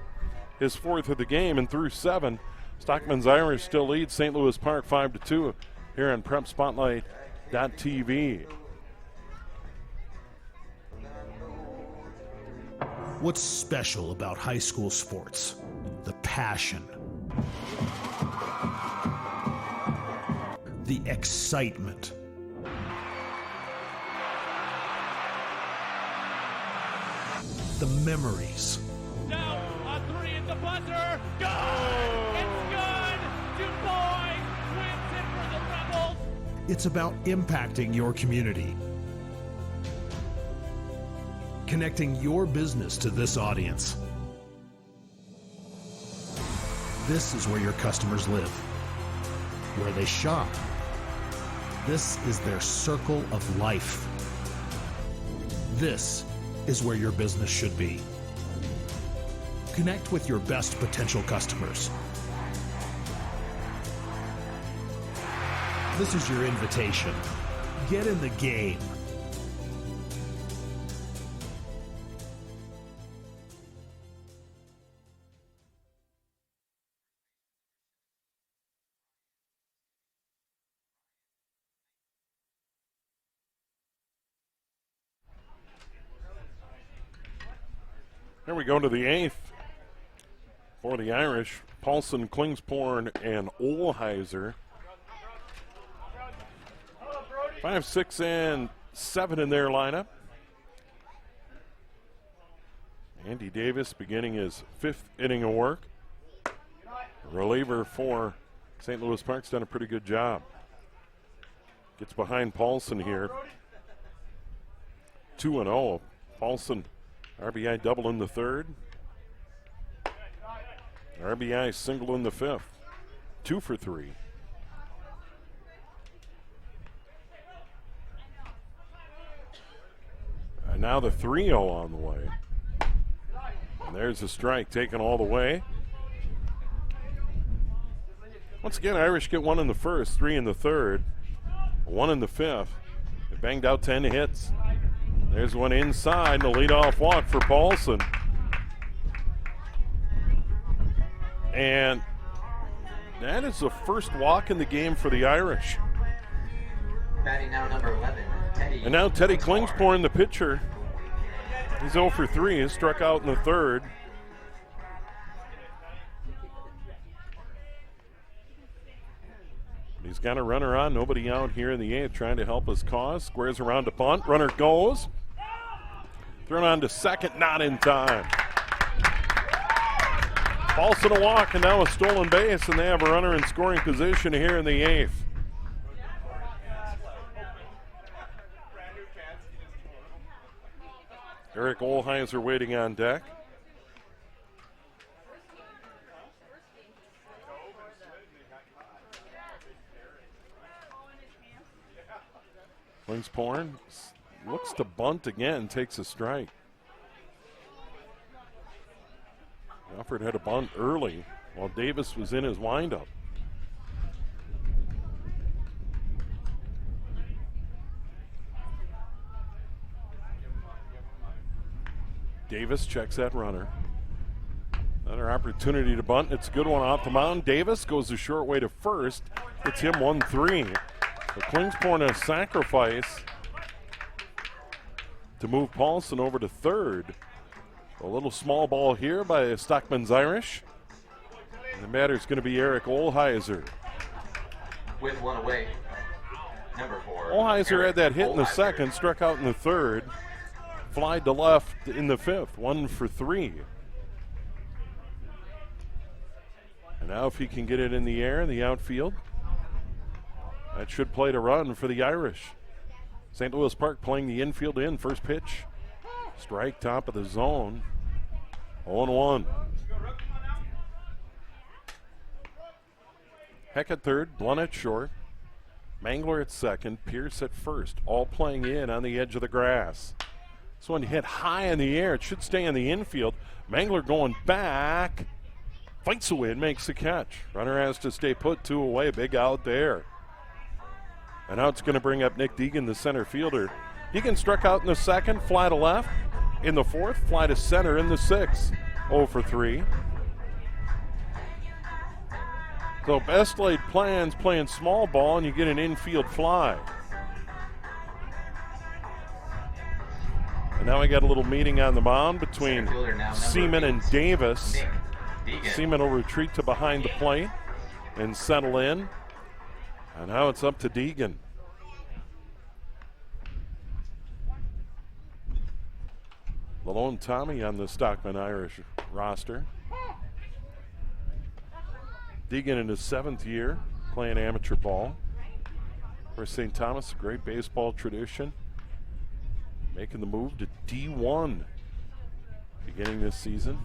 His 4th of the game, and through 7. Stockman's Irish still leads St. Louis Park 5-2 here on PrepSpotlight.tv. What's special about high school sports? The passion, the excitement, the memories. Down on 3 at the buzzer. Good! It's good! Du Bois wins it for the Rebels. It's about impacting your community, connecting your business to this audience. This is where your customers live, where they shop. This is their circle of life. This is where your business should be. Connect with your best potential customers. This is your invitation. Get in the game. Here we go to the 8th. For the Irish, Paulson, Klingspor, and Olheiser. 5, 6, and 7 in their lineup. Andy Davis beginning his 5th inning of work. Reliever for St. Louis Park's done a pretty good job. Gets behind Paulson here. 2-0. Paulson, RBI double in the 3rd. RBI single in the 5th. 2 for 3. And now the 3-0 on the way. And there's a strike taken all the way. Once again, Irish get 1 in the 1st, 3 in the 3rd, 1 in the 5th. They banged out 10 hits. There's one inside and a leadoff walk for Paulson. And that is the first walk in the game for the Irish. Batting now number 11, Teddy. And now Teddy Klingsporn, the pitcher. He's 0 for 3. He struck out in the 3rd. He's got a runner on, nobody out here in the 8th trying to help his cause. Squares around to bunt, runner goes. Thrown on to second, not in time. Paulson a walk and now a stolen base, and they have a runner in scoring position here in the 8th. Eric Olheiser waiting on deck. Klingsporn looks to bunt again, takes a strike. Alfred had a bunt early while Davis was in his windup. Davis checks that runner. Another opportunity to bunt. It's a good one off the mound. Davis goes a short way to first. It's him 1-3. The Klingsporn a sacrifice to move Paulson over to 3rd. A little small ball here by Stockmen's Irish. And the batter's going to be Eric Olheiser. With 1 away, number 4. Olheiser had that hit in the Olheiser. 2nd, struck out in the 3rd. Flied to left in the 5th, 1 for 3. And now if he can get it in the air in the outfield, that should play to run for the Irish. St. Louis Park playing the infield in. First pitch. Strike top of the zone. 0-1. Heck at 3rd. Blunt at short. Mangler at 2nd. Pierce at 1st. All playing in on the edge of the grass. This one hit high in the air. It should stay in the infield. Mangler going back. Fights away and makes the catch. Runner has to stay put, 2 away. Big out there. And now it's going to bring up Nick Deegan, the center fielder. Deegan struck out in the 2nd, fly to left. In the 4th, fly to center in the 6th. 0 for 3. So best laid plans, playing small ball, and you get an infield fly. And now we got a little meeting on the mound between Seaman and Davis. Seaman will retreat to behind the plate and settle in. And now it's up to Deegan. The lone Tommy on the Stockmen Irish roster. Deegan in his 7th year playing amateur ball. For St. Thomas, a great baseball tradition. Making the move to D1 beginning this season.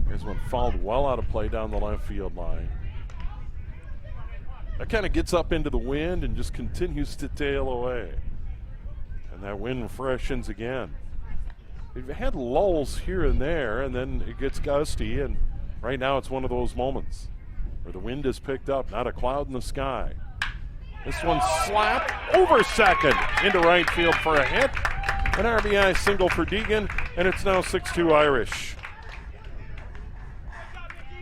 Here's one fouled well out of play down the left field line. That kind of gets up into the wind and just continues to tail away. And that wind freshens again. We've had lulls here and there, and then it gets gusty, and right now it's one of those moments where the wind is picked up, not a cloud in the sky. This one slapped over 2nd into right field for a hit. An RBI single for Deegan, and it's now 6-2 Irish.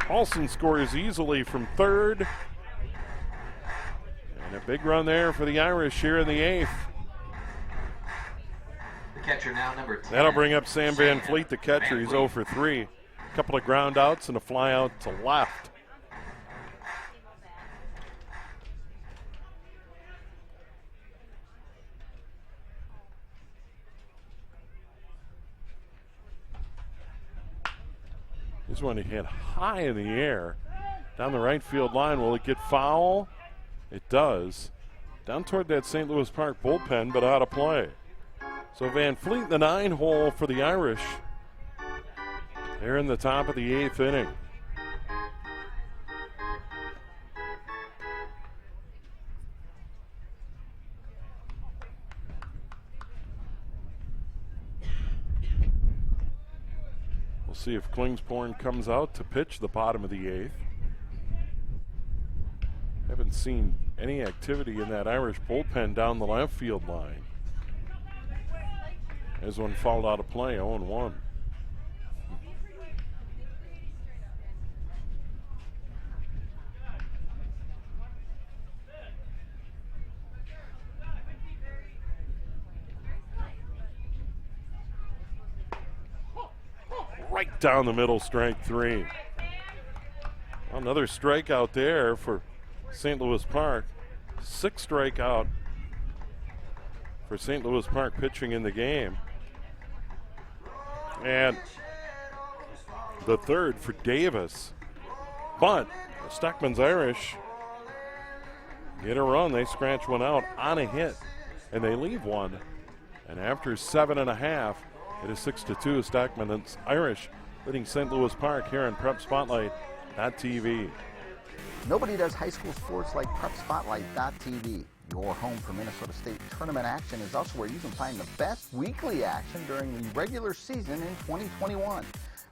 Paulson scores easily from 3rd. And a big run there for the Irish here in the 8th. The catcher now, number 10. That'll bring up Sam Van Fleet, the catcher. He's 0 for 3. A couple of ground outs and a fly out to left. This one hit high in the air down the right field line. Will it get foul? It does. Down toward that St. Louis Park bullpen, but out of play. So Van Fleet, the 9-hole for the Irish. They're in the top of the 8th inning. We'll see if Klingsporn comes out to pitch the bottom of the 8th. Haven't seen any activity in that Irish bullpen down the left field line. As one fouled out of play, 0-1. Right down the middle, strike 3. Another strikeout there for St. Louis Park. 6th strikeout for St. Louis Park pitching in the game. And the 3rd for Davis. But the Stockmen's Irish get a run. They scratch one out on a hit, and they leave one. And after 7.5, it is 6-2. Stockmen's Irish leading St. Louis Park here on Prep Spotlight.tv. Nobody does high school sports like Prep Spotlight.tv. Your home for Minnesota State tournament action is also where you can find the best weekly action during the regular season in 2021.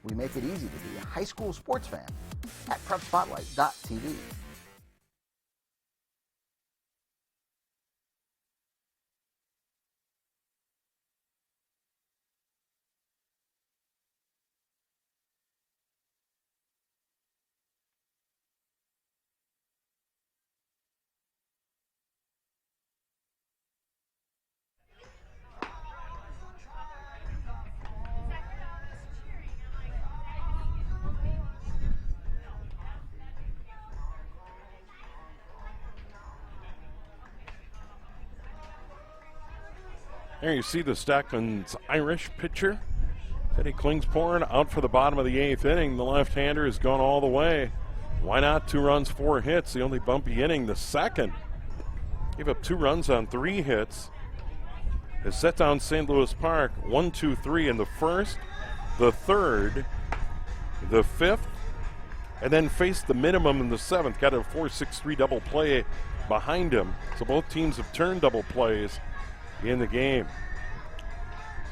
We make it easy to be a high school sports fan at PrepSpotlight.tv. There you see the Stockmen's Irish pitcher. Teddy Klingsporn out for the bottom of the 8th inning. The left-hander has gone all the way. Why not? 2 runs, 4 hits. The only bumpy inning, the 2nd. Gave up 2 runs on 3 hits. Has set down St. Louis Park 1, 2, 3 in the 1st, the 3rd, the 5th, and then faced the minimum in the 7th. Got a 4-6-3 double play behind him. So both teams have turned double plays in the game.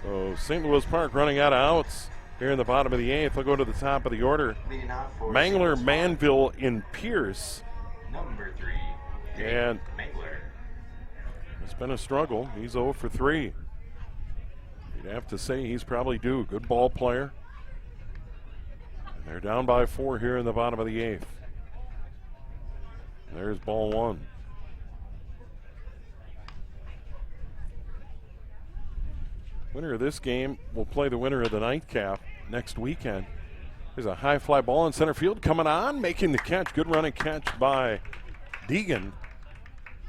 So St. Louis Park running out of outs here in the bottom of the 8th. They'll go to the top of the order. Mangler, Manville, and Pierce. Number 3. And Mangler. it's been a struggle. He's 0 for 3. You'd have to say he's probably due. Good ball player. And they're down by 4 here in the bottom of the 8th. There's ball 1. Winner of this game will play the winner of the nightcap next weekend. There's a high fly ball in center field coming on, making the catch. Good running catch by Deegan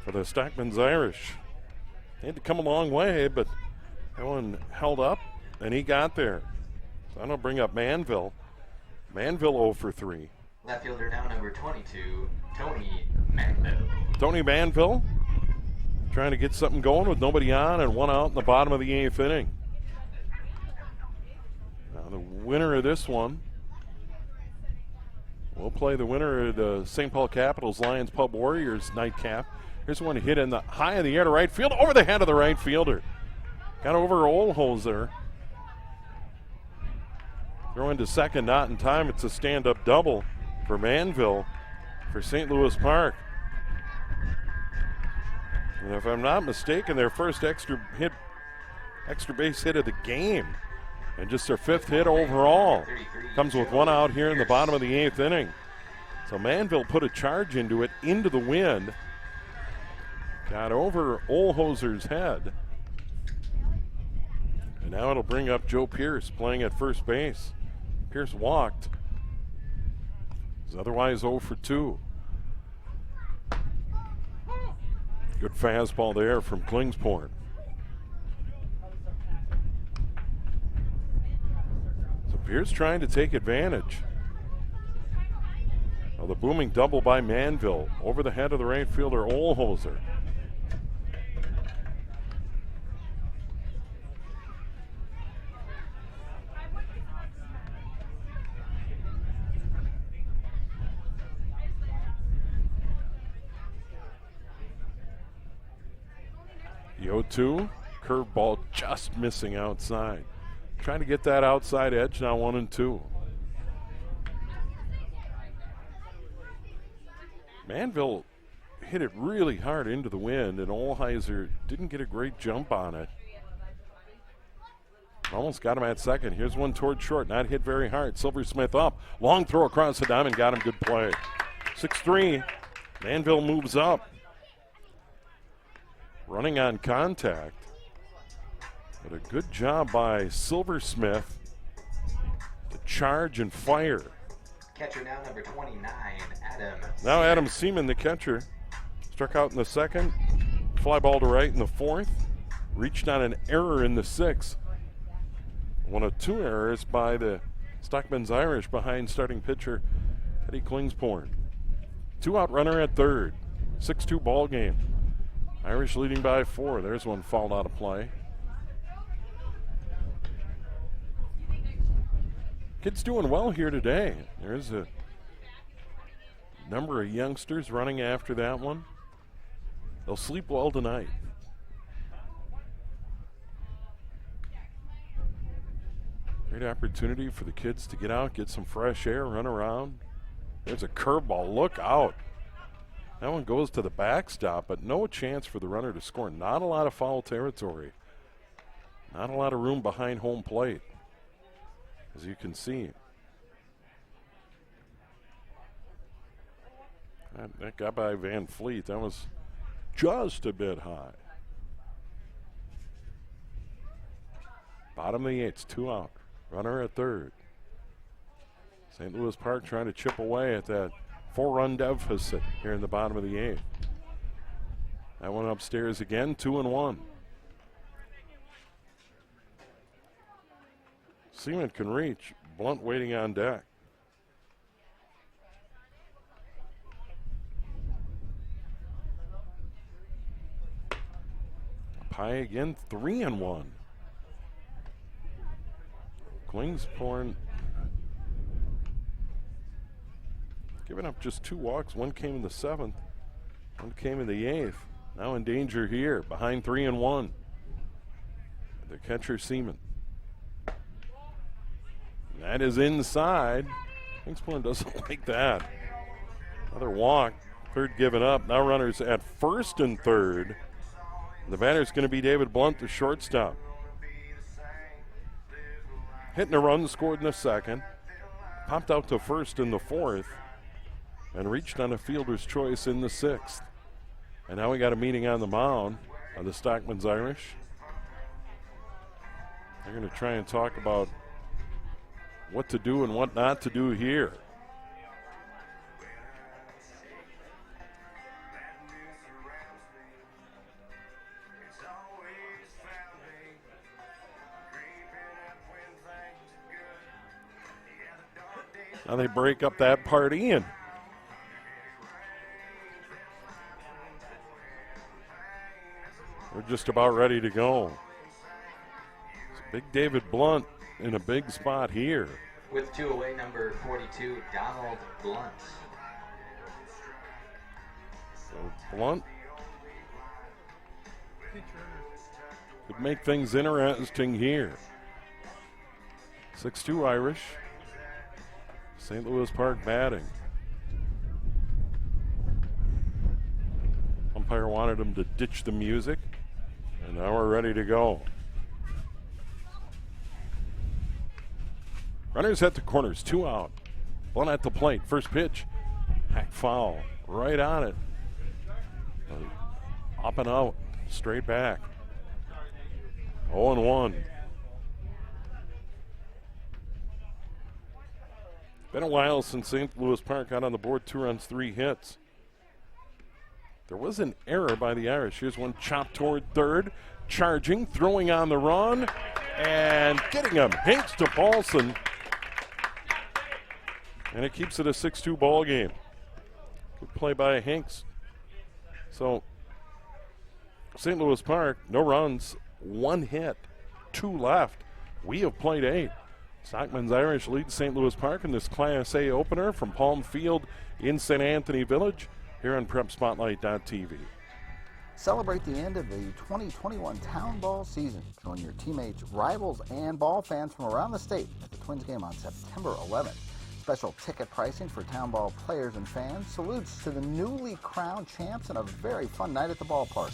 for the Stockmen's Irish. They had to come a long way, but that one held up, and he got there. So I'm going to bring up Manville. Manville 0 for 3. Left fielder now, number 22, Tony Manville. Tony Manville trying to get something going with nobody on and 1 out in the bottom of the 8th inning. Now the winner of this one will play the winner of the St. Paul Capitals Lions Pub Warriors nightcap. Here's one hit in the high in the air to right field, over the head of the right fielder. Got over Olhoser. Throw into second, not in time. It's a stand-up double for Manville for St. Louis Park. And if I'm not mistaken, their first extra base hit of the game, and just their 5th hit overall. Comes with 1 out here in the bottom of the 8th inning. So Manville put a charge into it, into the wind. Got over Olhoser's head. And now it'll bring up Joe Pierce playing at first base. Pierce walked. He's otherwise 0 for 2. Good fastball there from Klingsporn. So Pierce trying to take advantage. Well, the booming double by Manville over the head of the right fielder, Olhoser. The 0-2, curveball just missing outside. Trying to get that outside edge, now 1-2. Manville hit it really hard into the wind, and Olheiser didn't get a great jump on it. Almost got him at second. Here's one toward short, not hit very hard. Silversmith up, long throw across the diamond, got him, good play. 6-3, Manville moves up. Running on contact. But a good job by Silversmith to charge and fire. Catcher now, number 29, Adam. Now Adam Seaman, the catcher, struck out in the second. Fly ball to right in the fourth. Reached on an error in the sixth. One of two errors by the Stockmen's Irish behind starting pitcher Eddie Klingsporn. 2-out runner at third. 6-2 ball game. Irish leading by 4. There's one fouled out of play. Kids doing well here today. There's a number of youngsters running after that one. They'll sleep well tonight. Great opportunity for the kids to get out, get some fresh air, run around. There's a curveball. Look out. That one goes to the backstop, but no chance for the runner to score. Not a lot of foul territory. Not a lot of room behind home plate, as you can see. That got by Van Fleet. That was just a bit high. Bottom of the eighth, 2 out. Runner at third. St. Louis Park trying to chip away at that 4-run deficit here in the bottom of the eighth. That one upstairs again, 2-1. Seaman can reach. Blunt waiting on deck. Pie again, 3-1. Klingsporn giving up just 2 walks. One came in the 7th, one came in the 8th. Now in danger here, behind 3-1. The catcher, Seaman. That is inside. Klingsporn doesn't like that. Another walk, third given up. Now runners at first and third. The batter's going to be David Blunt, the shortstop. Hitting a run, scored in the second. Popped out to first in the 4th. And reached on a fielder's choice in the 6th. And now we got a meeting on the mound of the Stockmen's Irish. They're going to try and talk about what to do and what not to do here. Now they break up that party and we're just about ready to go. It's a big David Blunt in a big spot here. With 2 away, number 42, Donald Blunt. So Blunt could make things interesting here. 6-2 Irish. St. Louis Park batting. Umpire wanted him to ditch the music, and now we're ready to go. Runners at the corners, 2 out. Blunt at the plate, first pitch. Hack foul, right on it. Up and out, straight back. 0-1. Been a while since St. Louis Park got on the board, 2 runs, 3 hits. There was an error by the Irish. Here's one chopped toward third, charging, throwing on the run, and getting him. Hanks to Paulson. And it keeps it a 6-2 ball game. Good play by Hanks. So, St. Louis Park, no runs, 1 hit, 2 left. We have played 8. Stockmen's Irish leads St. Louis Park in this Class A opener from Palm Field in St. Anthony Village here on PrepSpotlight.tv. Celebrate the end of the 2021 Town Ball season. Join your teammates, rivals, and ball fans from around the state at the Twins game on September 11th. Special ticket pricing for Town Ball players and fans. Salutes to the newly crowned champs and a very fun night at the ballpark.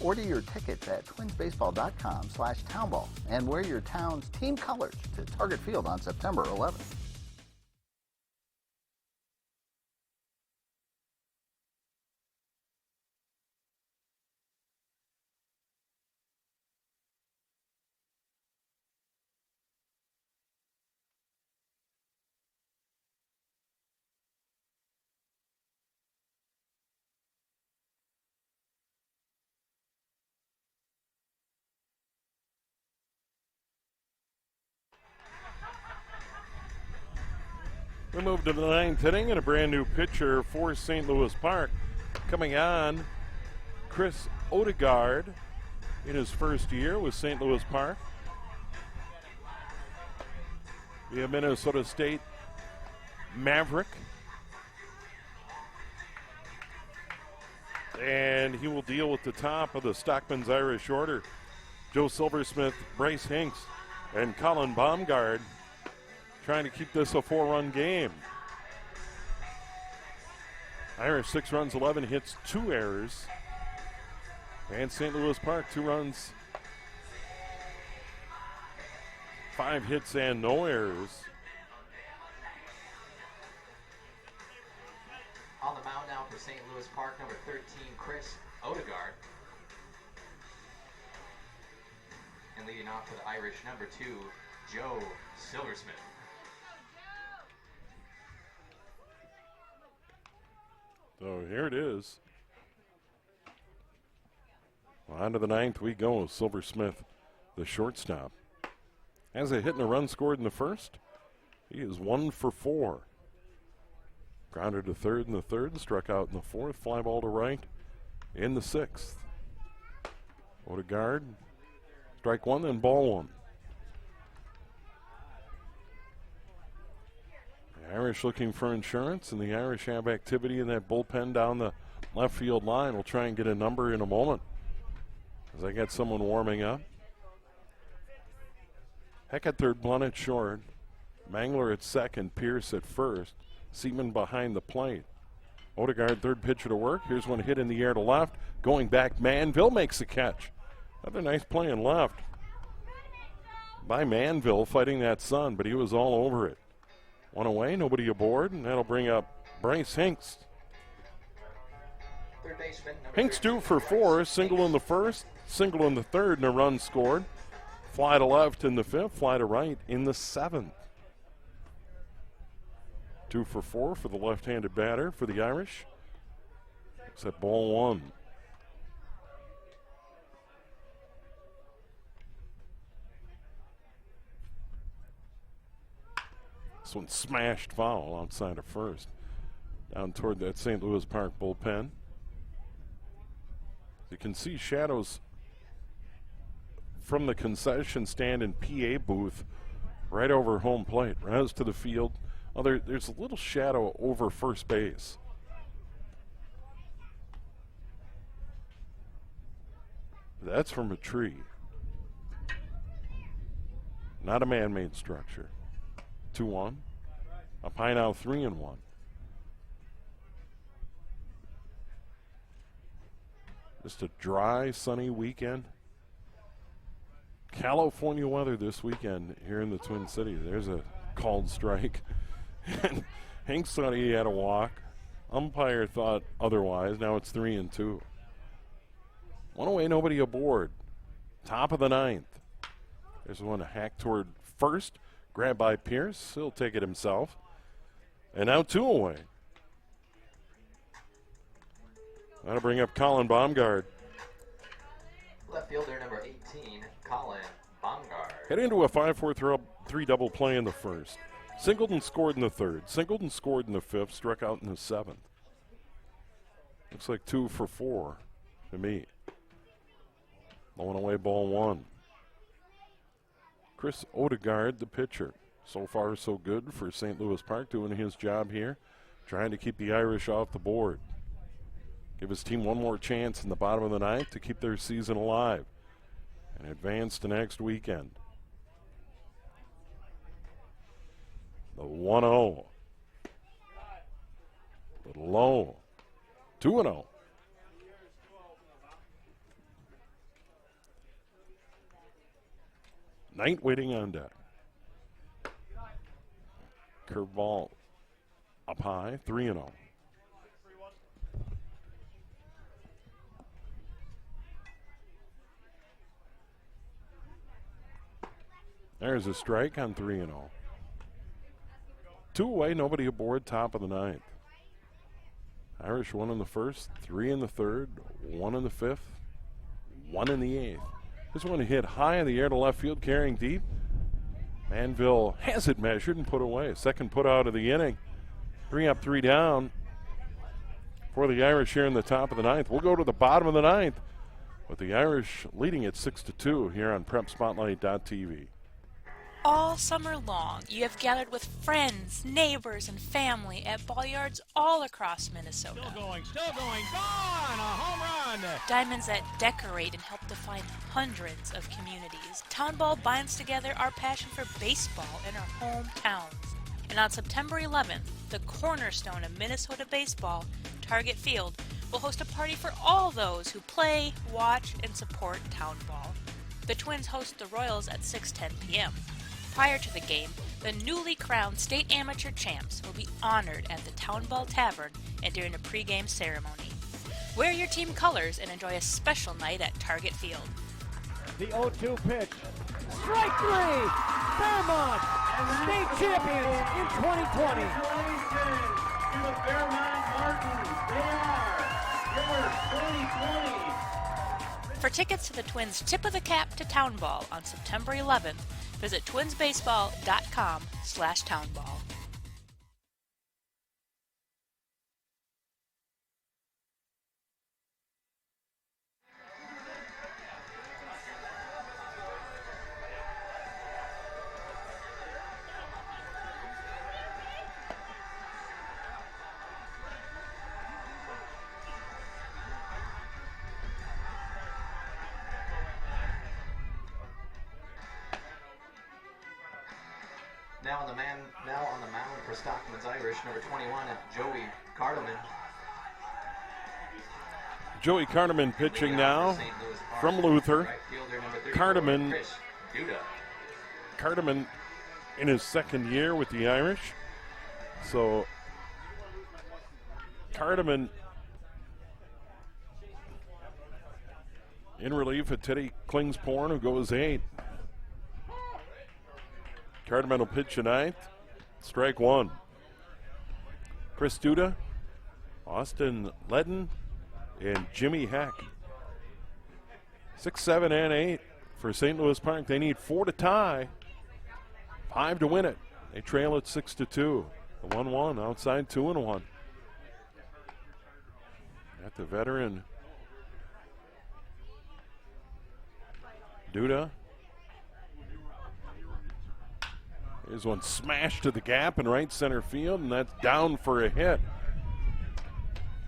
Order your tickets at twinsbaseball.com/townball and wear your town's team colors to Target Field on September 11th. We move to the 9th inning and a brand new pitcher for St. Louis Park. Coming on, Chris Odegaard in his first year with St. Louis Park. We have Minnesota State Maverick. And he will deal with the top of the Stockmen's Irish order. Joe Silversmith, Bryce Hinks, and Colin Baumgard trying to keep this a 4-run game. Irish 6 runs, 11 hits, 2 errors. And St. Louis Park 2 runs, 5 hits, and no errors. On the mound now for St. Louis Park, number 13, Chris Odegaard. And leading off for the Irish, number 2, Joe Silversmith. So here it is. Well, on to the 9th we go. Silversmith, the shortstop, has a hit and a run scored in the first. He is 1 for 4. Grounded to third in the third, struck out in the fourth, fly ball to right in the 6th. Odegaard, strike 1, then ball 1. The Irish looking for insurance, and the Irish have activity in that bullpen down the left field line. We'll try and get a number in a moment as I get someone warming up. Heck at third, Blunt at short. Mangler at second, Pierce at first. Seaman behind the plate. Odegaard, third pitcher to work. Here's one hit in the air to left. Going back, Manville makes the catch. Another nice play in left by Manville, fighting that sun, but he was all over it. One away, nobody aboard, and that'll bring up Bryce Hinks. Third baseman, Hinks 2 for 4, single in the first, single in the third, and a run scored. Fly to left in the 5th, fly to right in the 7th. 2 for 4 for the left-handed batter for the Irish. Except ball 1. This one smashed foul outside of first. Down toward that St. Louis Park bullpen. You can see shadows from the concession stand and PA booth right over home plate. Rounds to the field. Oh, there's a little shadow over first base. That's from a tree. Not a man-made structure. 2-1. Up high now 3-1. Just a dry, sunny weekend. California weather this weekend here in the Twin Cities. There's a called strike. And Hinks thought he had a walk. Umpire thought otherwise. Now it's 3-2. One away, nobody aboard. Top of the 9th. There's one hacked toward first. Grabbed by Pierce. He'll take it himself. And now 2 away. That'll bring up Colin Baumgard. Left fielder, number 18, Colin Baumgard. Head into a 5-4-3 double play in the first. Singled and scored in the third. Singled and scored in the 5th. Struck out in the 7th. Looks like 2 for 4 to me. Blowing away ball 1. Chris Odegaard, the pitcher. So far, so good for St. Louis Park, doing his job here, trying to keep the Irish off the board. Give his team one more chance in the bottom of the ninth to keep their season alive and advance to next weekend. The 1-0. Little low. 2-0. Knight waiting on deck. Curveball up high, 3-0. There's a strike on 3-0. 2 away, nobody aboard, top of the ninth. Irish 1 in the first, 3 in the third, 1 in the fifth, 1 in the eighth. This one hit high in the air to left field, carrying deep. Manville has it measured and put away. Second put out of the inning. 3 up, 3 down for the Irish here in the top of the ninth. We'll go to the bottom of the ninth with the Irish leading at 6-2 here on PrepSpotlight.tv. All summer long, you have gathered with friends, neighbors, and family at ball yards all across Minnesota. Still going, gone! A home run! Diamonds that decorate and help define hundreds of communities. Town Ball binds together our passion for baseball in our hometowns. And on September 11th, the cornerstone of Minnesota baseball, Target Field, will host a party for all those who play, watch, and support Town Ball. The Twins host the Royals at 6:10 p.m. Prior to the game, the newly crowned state amateur champs will be honored at the Town Ball Tavern and during a pregame ceremony. Wear your team colors and enjoy a special night at Target Field. The 0-2 pitch. Strike 3! Fairmont, state champions in 2020. Congratulations to the Fairmont Martins. They are your 2020. For tickets to the Twins' Tip of the Cap to Town Ball on September 11th, visit twinsbaseball.com/townball. Now on the mound for Stockmen's Irish, number 21, Joey Cardeman. Joey Cardeman pitching now from Luther. Right fielder, number 34, Cardeman. Chris Duda. Cardeman in his second year with the Irish. So Cardeman in relief of Teddy Klingsporn, who goes 8. Cardeman will pitch tonight. Strike 1. Chris Duda, Austin Ledden, and Jimmy Heck. 6, 7, and 8 for St. Louis Park. They need 4 to tie, 5 to win it. They trail at 6-2. The 1-1 outside 2-1. At the veteran Duda. Here's one smashed to the gap in right center field, and that's down for a hit.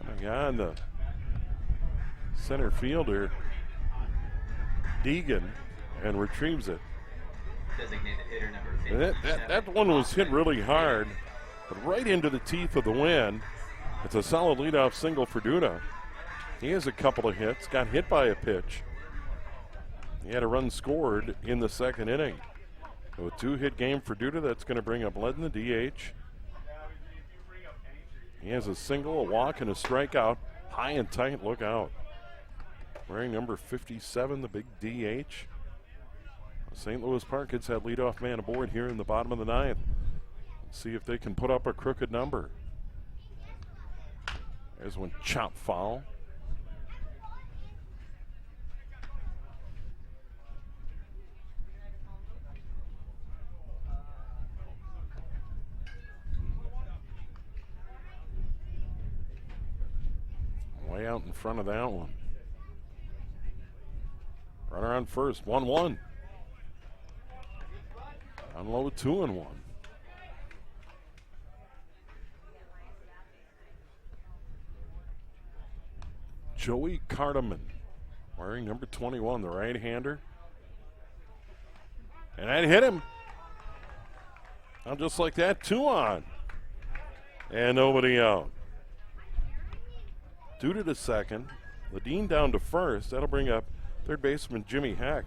Coming on, the center fielder, Deegan, and retrieves it. Designated hitter number 57. That one was hit really hard, but right into the teeth of the wind. It's a solid leadoff single for Duda. He has a couple of hits, got hit by a pitch. He had a run scored in the second inning. So a 2-hit game for Duda. That's going to bring up Ledden, the DH. He has a single, a walk, and a strikeout. High and tight, look out. Wearing number 57, the big DH. St. Louis Park gets that leadoff man aboard here in the bottom of the ninth. Let's see if they can put up a crooked number. There's one chop foul. Way out in front of that one. Runner on first, 1-1. On low, 2-1. Joey Cardeman, wearing number 21, the right-hander. And that hit him. Now just like that, 2 on. And nobody out. Duda to second. Ledeen down to first. That'll bring up third baseman Jimmy Heck.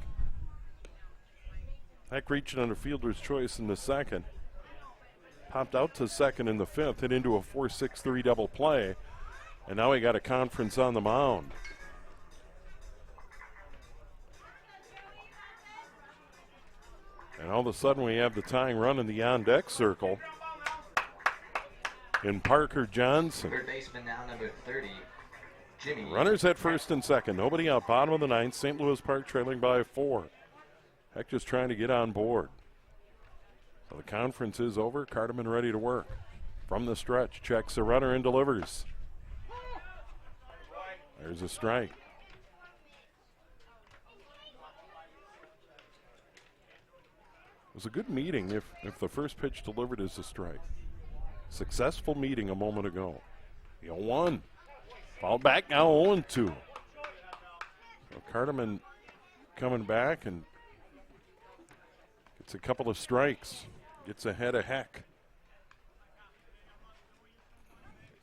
Heck reaching on a fielder's choice in the second. Popped out to second in the fifth, hit into a 4-6-3 double play. And now he got a conference on the mound. And all of a sudden we have the tying run in the on-deck circle in Parker Johnson. Third baseman now, number 30, Jimmy. Runners at first and second. Nobody out. Bottom of the ninth. St. Louis Park trailing by 4. Heck just trying to get on board. So the conference is over. Cardeman ready to work. From the stretch, checks the runner and delivers. There's a strike. It was a good meeting if the first pitch delivered is a strike. Successful meeting a moment ago. The 0-1. Fouled back, now 0-2. So Cardeman coming back and gets a couple of strikes. Gets ahead of Heck.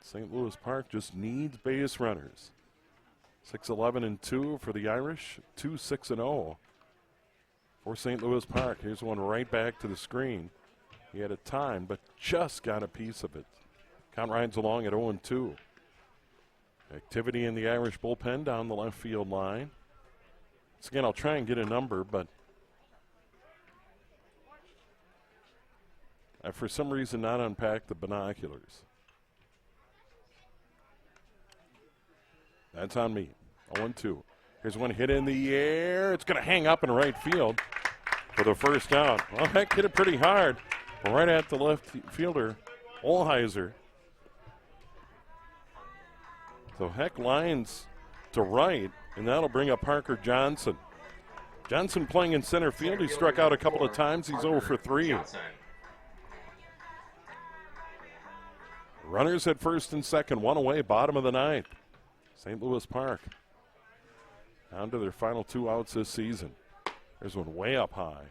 St. Louis Park just needs base runners. 6-11-2 for the Irish. 2-6-0 for St. Louis Park. Here's one right back to the screen. He had a time, but just got a piece of it. Count rides along at 0-2. Activity in the Irish bullpen down the left field line. Once again, I'll try and get a number, but I, for some reason, not unpacked the binoculars. That's on me. 0-2. Here's one hit in the air. It's going to hang up in right field for the first out. Well, Heck hit it pretty hard. Right at the left fielder, Olheiser. So Heck lines to right, and that'll bring up Parker Johnson. Johnson playing in center field. He struck out a couple of times. He's 0 for 3. Runners at first and second, one away, bottom of the ninth. St. Louis Park down to their final 2 outs this season. There's one way up high.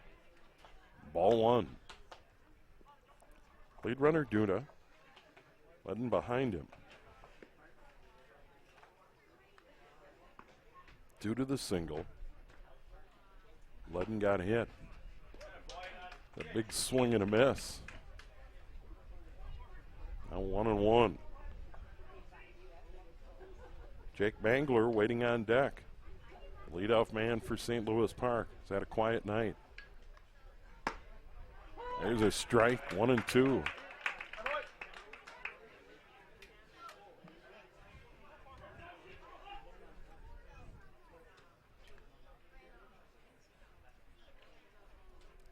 Ball 1. Lead runner Duda, Ledden behind him. Due to the single, Ledden got hit. A big swing and a miss. Now 1-1. Jake Mangler waiting on deck. Leadoff man for St. Louis Park. He's had a quiet night. There's a strike, 1-2.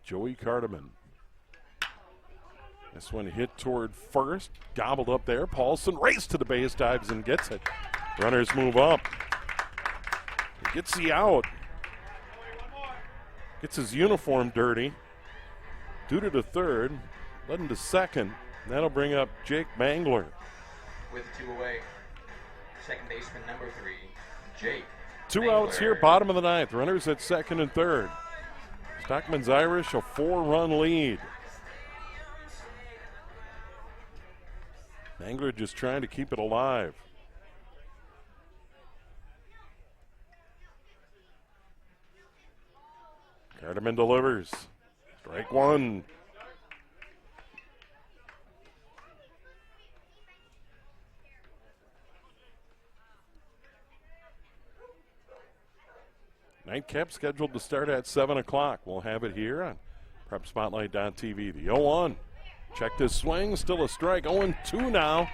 Joey Cardeman. This one hit toward first, gobbled up there. Paulson raced to the base, dives and gets it. Runners move up. He gets the out. Gets his uniform dirty. Duda to third, Ledden to second. And that'll bring up Jake Mangler. With 2 away, second baseman number 3, Jake. 2 Mangler. outs here, bottom of the ninth. Runners at second and third. Stockmen's Irish, a 4-run lead. Mangler just trying to keep it alive. Cardeman delivers. Strike 1. Nightcap scheduled to start at 7 o'clock. We'll have it here on PrepSpotlight.tv. The 0-1. Checked his swing. Still a strike. 0-2 now.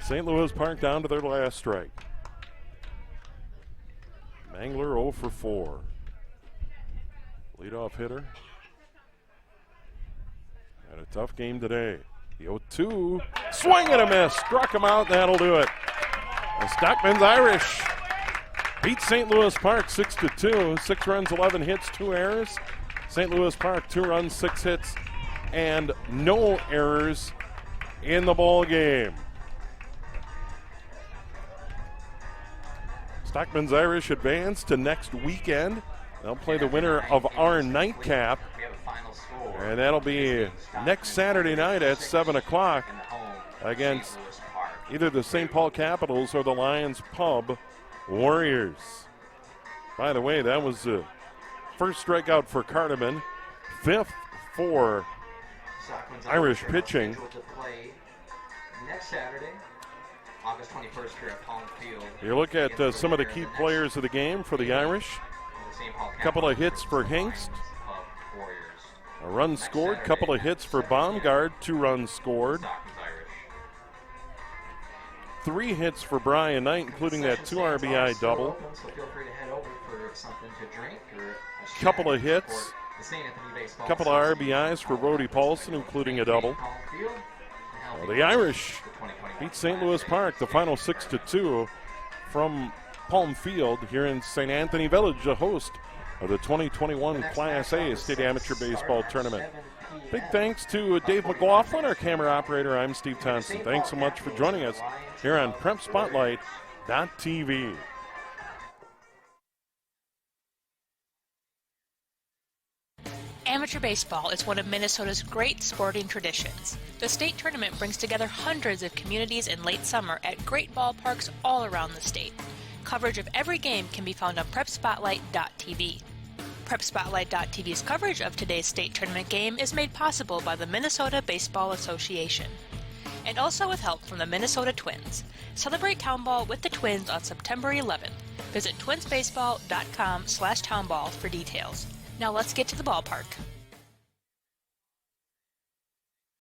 St. Louis Park down to their last strike. Mangler 0 for 4. Leadoff hitter. Had a tough game today. The 0-2. Swing and a miss. Struck him out. That'll do it. The Stockmen's Irish beat St. Louis Park 6-2. 6 runs, 11 hits, 2 errors. St. Louis Park 2 runs, 6 hits, and no errors in the ball game. Stockmen's Irish advance to next weekend. They'll play the winner of our nightcap, and that'll be next Saturday night at 7 o'clock against either the St. Paul Capitals or the Lions Pub Warriors. By the way, that was the first strikeout for Carterman, 5th for Irish pitching. Next Saturday, August 21st here at Palm Field. You look at some of the key players of the game for the Irish. A couple of hits for Hingst. A run scored. Couple of hits for Baumgart. 2 runs scored. 3 hits for Brian Knight, including that 2 RBI double. Couple of hits. Couple of RBIs for Rhodey Paulson, including a double. Well, the Irish beat St. Louis Park, the final 6-2 from Palm Field here in St. Anthony Village, the host of the 2021 Class A State Amateur Baseball Tournament. Big thanks to Dave McLaughlin, our camera operator. I'm Steve Thompson. Thanks so much for joining us here on PrepSpotlight.tv. Amateur baseball is one of Minnesota's great sporting traditions. The state tournament brings together hundreds of communities in late summer at great ballparks all around the state. Coverage of every game can be found on PrepSpotlight.tv. PrepSpotlight.tv's coverage of today's state tournament game is made possible by the Minnesota Baseball Association, and also with help from the Minnesota Twins. Celebrate Townball with the Twins on September 11th. Visit twinsbaseball.com/townball for details. Now let's get to the ballpark.